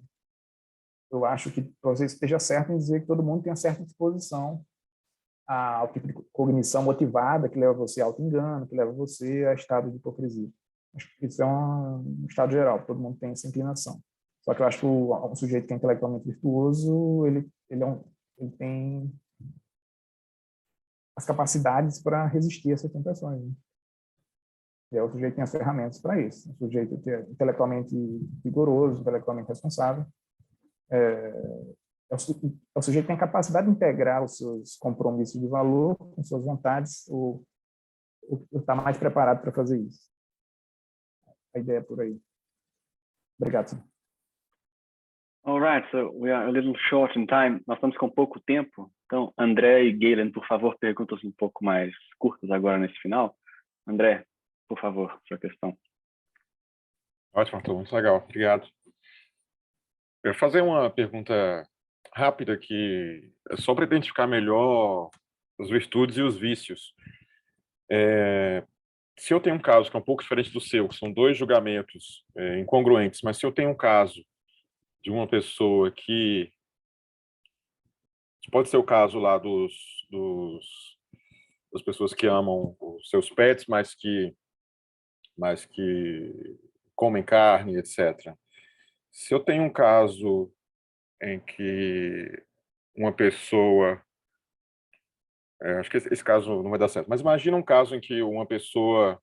Eu acho que você esteja certo em dizer que todo mundo tem uma certa disposição ao tipo de cognição motivada que leva você ao auto-engano, que leva você a estado de hipocrisia. Acho que isso é um estado geral, todo mundo tem essa inclinação. Só que eu acho que um sujeito que é intelectualmente virtuoso, ele tem as capacidades para resistir a essas tentações. Né? E aí o sujeito tem as ferramentas para isso. O sujeito é intelectualmente vigoroso, intelectualmente responsável. O sujeito tem a capacidade de integrar os seus compromissos de valor com suas vontades, ou está mais preparado para fazer isso. A ideia é por aí. Obrigado. All right, so we are a little short in time. Nós estamos com pouco tempo. Então, André e Galen, por favor, perguntas um pouco mais curtas agora nesse final. André, por favor, sua questão. Ótimo, Arthur, muito legal, obrigado. Eu vou fazer uma pergunta rápida aqui, só para identificar melhor as virtudes e os vícios. Se eu tenho um caso que é um pouco diferente do seu, que são dois julgamentos incongruentes, mas se eu tenho um caso de uma pessoa que pode ser o caso lá das pessoas que amam os seus pets, mas que comem carne, etc. Se eu tenho um caso em que uma pessoa... acho que esse caso não vai dar certo, mas imagina um caso em que uma pessoa...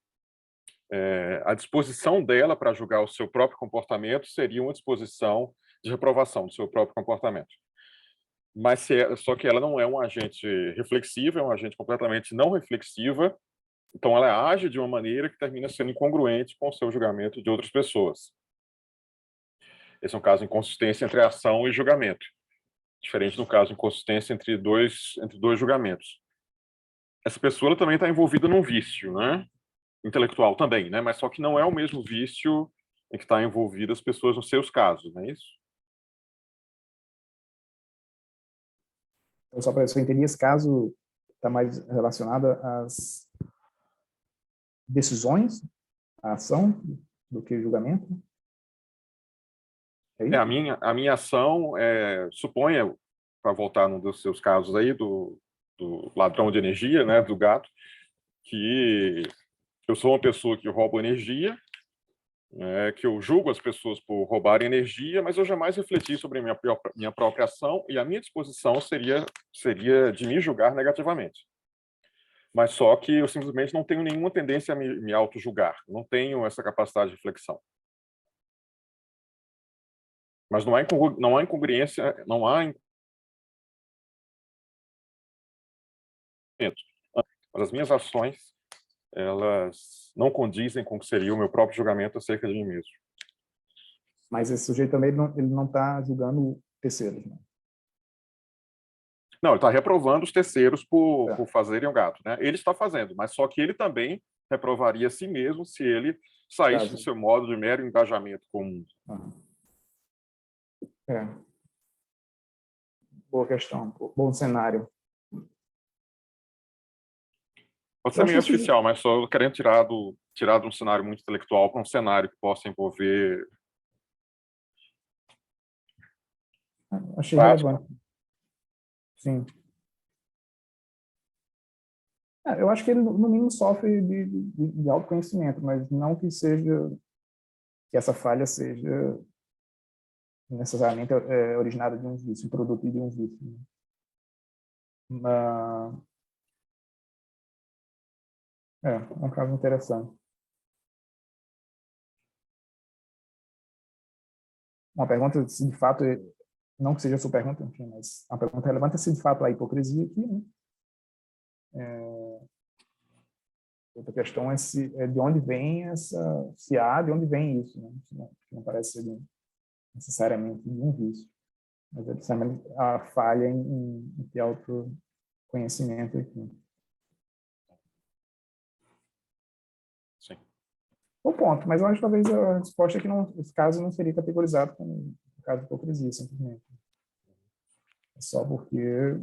a disposição dela para julgar o seu próprio comportamento seria uma disposição de reprovação do seu próprio comportamento. Mas só que ela não é um agente reflexivo, é um agente completamente não reflexiva, então ela age de uma maneira que termina sendo incongruente com o seu julgamento de outras pessoas. Esse é um caso de inconsistência entre ação e julgamento, diferente do caso de inconsistência entre dois julgamentos. Essa pessoa ela também está envolvida num vício, né? Intelectual também, né? Mas só que não é o mesmo vício em que está envolvida as pessoas nos seus casos, não é isso? Então, só para eu entender, esse caso está mais relacionado às decisões, à ação, do que julgamento? A minha ação, suponha, para voltar num dos seus casos aí, do ladrão de energia, né, do gato, que eu sou uma pessoa que rouba energia, que eu julgo as pessoas por roubarem energia, mas eu jamais refleti sobre a minha própria ação, e a minha disposição seria de me julgar negativamente. Mas só que eu simplesmente não tenho nenhuma tendência a me auto-julgar, não tenho essa capacidade de reflexão. Mas não há incongruência, não há... Mas as minhas ações, elas não condizem com o que seria o meu próprio julgamento acerca de mim mesmo. Mas esse sujeito também ele não está julgando terceiros, né? Não, ele está reprovando os terceiros por fazerem o gato, né? Ele está fazendo, mas só que ele também reprovaria a si mesmo se ele saísse do seu modo de mero engajamento comum. Boa questão, bom cenário. Pode ser meio artificial, mas só querendo tirar de um cenário muito intelectual para um cenário que possa envolver... Achei relevante. Sim. Eu acho que ele, no mínimo, sofre de autoconhecimento, mas não que essa falha seja necessariamente originada de um vício, um produto de um vício. É um caso interessante. Uma pergunta, se de fato, não que seja a sua pergunta, enfim, mas uma pergunta relevante é se de fato há hipocrisia aqui, né? Outra questão é de onde vem se há, de onde vem isso, né? Não parece ser necessariamente de um vício, mas é necessariamente a falha em ter autoconhecimento aqui. Sim. Um ponto, mas eu acho que talvez a resposta é que esse caso não seria categorizado como um caso de hipocrisia, simplesmente. É só porque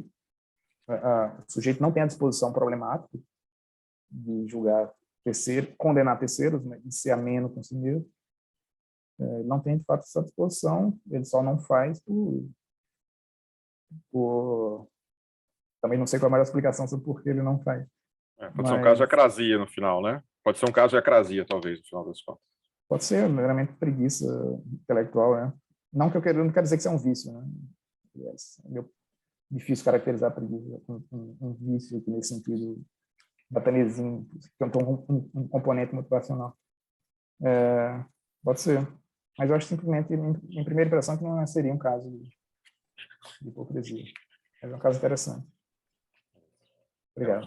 o sujeito não tem a disposição problemática de julgar terceiros, condenar terceiros, né, e ser ameno com si mesmo. Não tem, de fato, essa disposição, ele só não faz por... Também não sei qual é a melhor explicação sobre por que ele não faz. Pode ser um caso de acrasia no final, né? Pode ser um caso de acrasia, talvez, no final das contas. Pode ser, meramente preguiça intelectual, né? Não que eu não quero dizer que isso é um vício, né? É meio difícil caracterizar a preguiça como um vício aqui nesse sentido Tanezinho, que tem um componente motivacional. Pode ser. Mas eu acho simplesmente, em primeira impressão, que não seria um caso de hipocrisia. Mas é um caso interessante. Obrigado.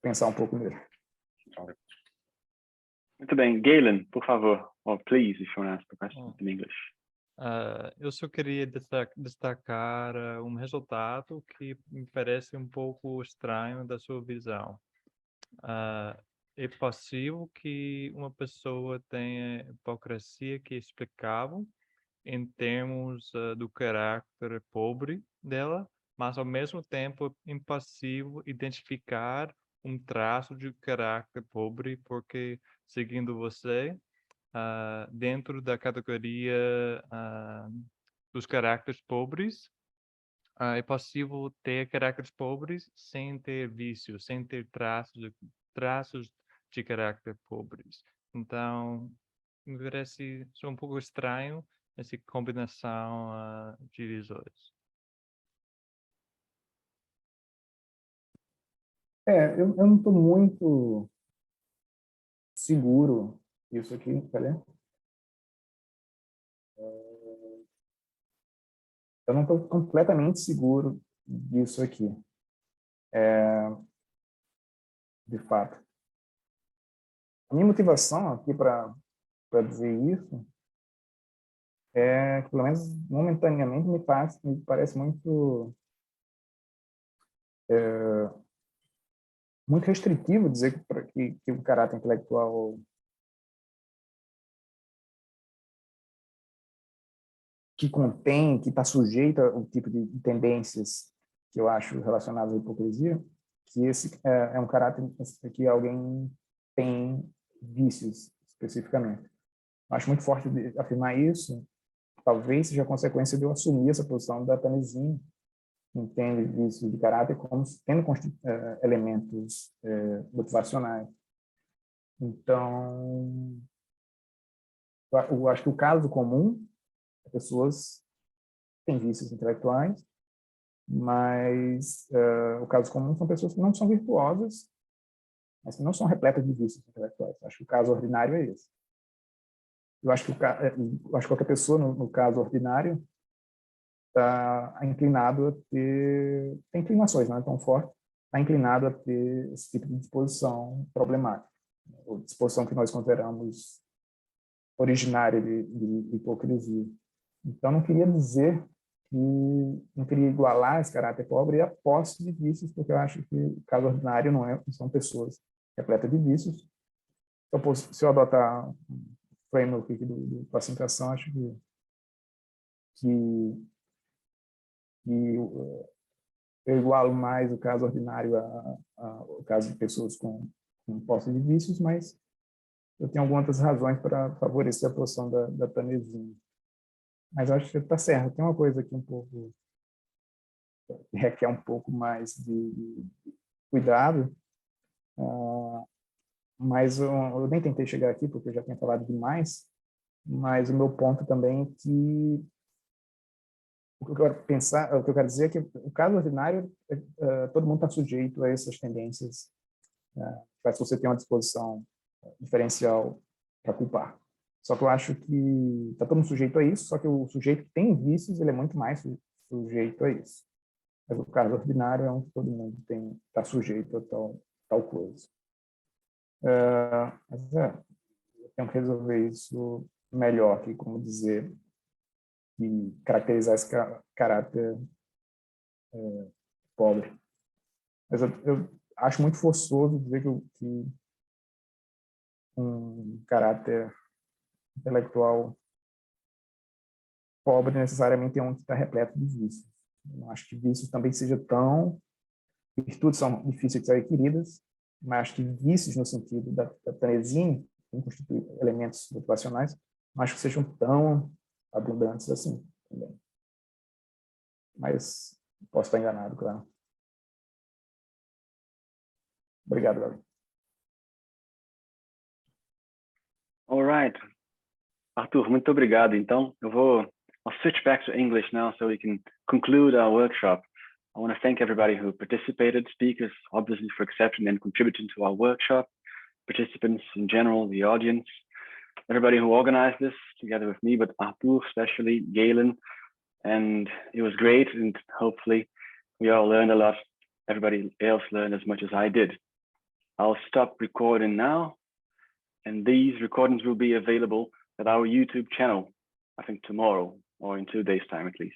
Pensar um pouco nele. Muito bem. Galen, por favor. Oh, please, if you want to ask the question in English. Eu só queria destacar um resultado que me parece um pouco estranho da sua visão. É possível que uma pessoa tenha hipocrisia que é explicável em termos do caráter pobre dela, mas ao mesmo tempo é impossível identificar um traço de caráter pobre, porque, seguindo você, dentro da categoria dos caracteres pobres, é possível ter caracteres pobres sem ter vícios, sem ter traços de caráter pobres. Então, me parece só um pouco estranho essa combinação de visões. Eu não estou muito seguro disso aqui, tá vendo? Eu não estou completamente seguro disso aqui, de fato. A minha motivação aqui para dizer isso é que, pelo menos momentaneamente, me parece muito restritivo dizer que o caráter intelectual que contém, que está sujeito ao tipo de tendências que eu acho relacionadas à hipocrisia, que esse é um caráter que alguém tem vícios, especificamente. Eu acho muito forte de afirmar isso, talvez seja consequência de eu assumir essa posição da Tanezinho, que entende vícios de caráter como tendo elementos motivacionais. Então, eu acho que o caso comum é pessoas têm vícios intelectuais, mas o caso comum são pessoas que não são virtuosas, mas que não são repletas de vícios intelectuais. Acho que o caso ordinário é esse. Eu acho que qualquer pessoa, no caso ordinário, está inclinado a ter... Tem inclinações, não é tão forte, está inclinado a ter esse tipo de disposição problemática, ou disposição que nós consideramos originária de hipocrisia. Então, não queria dizer que não queria igualar esse caráter pobre a posse de vícios, porque eu acho que o caso ordinário não são pessoas repletas de vícios. Então, se eu adotar o framework do pacificação, acho que eu igualo mais o caso ordinário ao caso de pessoas com posse de vícios, mas eu tenho algumas outras razões para favorecer a posição da Tanezinho. Mas eu acho que está certo. Tem uma coisa aqui um pouco que requer um pouco mais de cuidado, mas eu nem tentei chegar aqui porque eu já tinha falado demais, mas o meu ponto também é que o que eu quero pensar, o que eu quero dizer é que o caso ordinário, todo mundo está sujeito a essas tendências, mas você tem uma disposição diferencial para culpar. Só que eu acho que está todo mundo sujeito a isso, só que o sujeito que tem vícios, ele é muito mais sujeito a isso. Mas o caso ordinário é um que todo mundo está sujeito a tal coisa. Mas eu tenho que resolver isso melhor, que como dizer, e caracterizar esse caráter pobre. Mas eu acho muito forçoso dizer que um caráter intelectual pobre necessariamente é um que está repleto de vícios. Eu não acho que vícios também seja tão... Virtudes são difíceis de ser adquiridas, mas acho que vícios no sentido da Tanezinho, que constituem elementos motivacionais, não acho que sejam tão abundantes assim também. Mas posso estar enganado, claro. Obrigado, Galen. All right. Arthur, muito obrigado. Então, I'll switch back to English now so we can conclude our workshop. I want to thank everybody who participated, speakers, obviously, for accepting and contributing to our workshop, participants in general, the audience, everybody who organized this together with me, but Arthur, especially Galen. And it was great. And hopefully we all learned a lot. Everybody else learned as much as I did. I'll stop recording now. And these recordings will be available at our YouTube channel, I think tomorrow or in 2 days' time at least.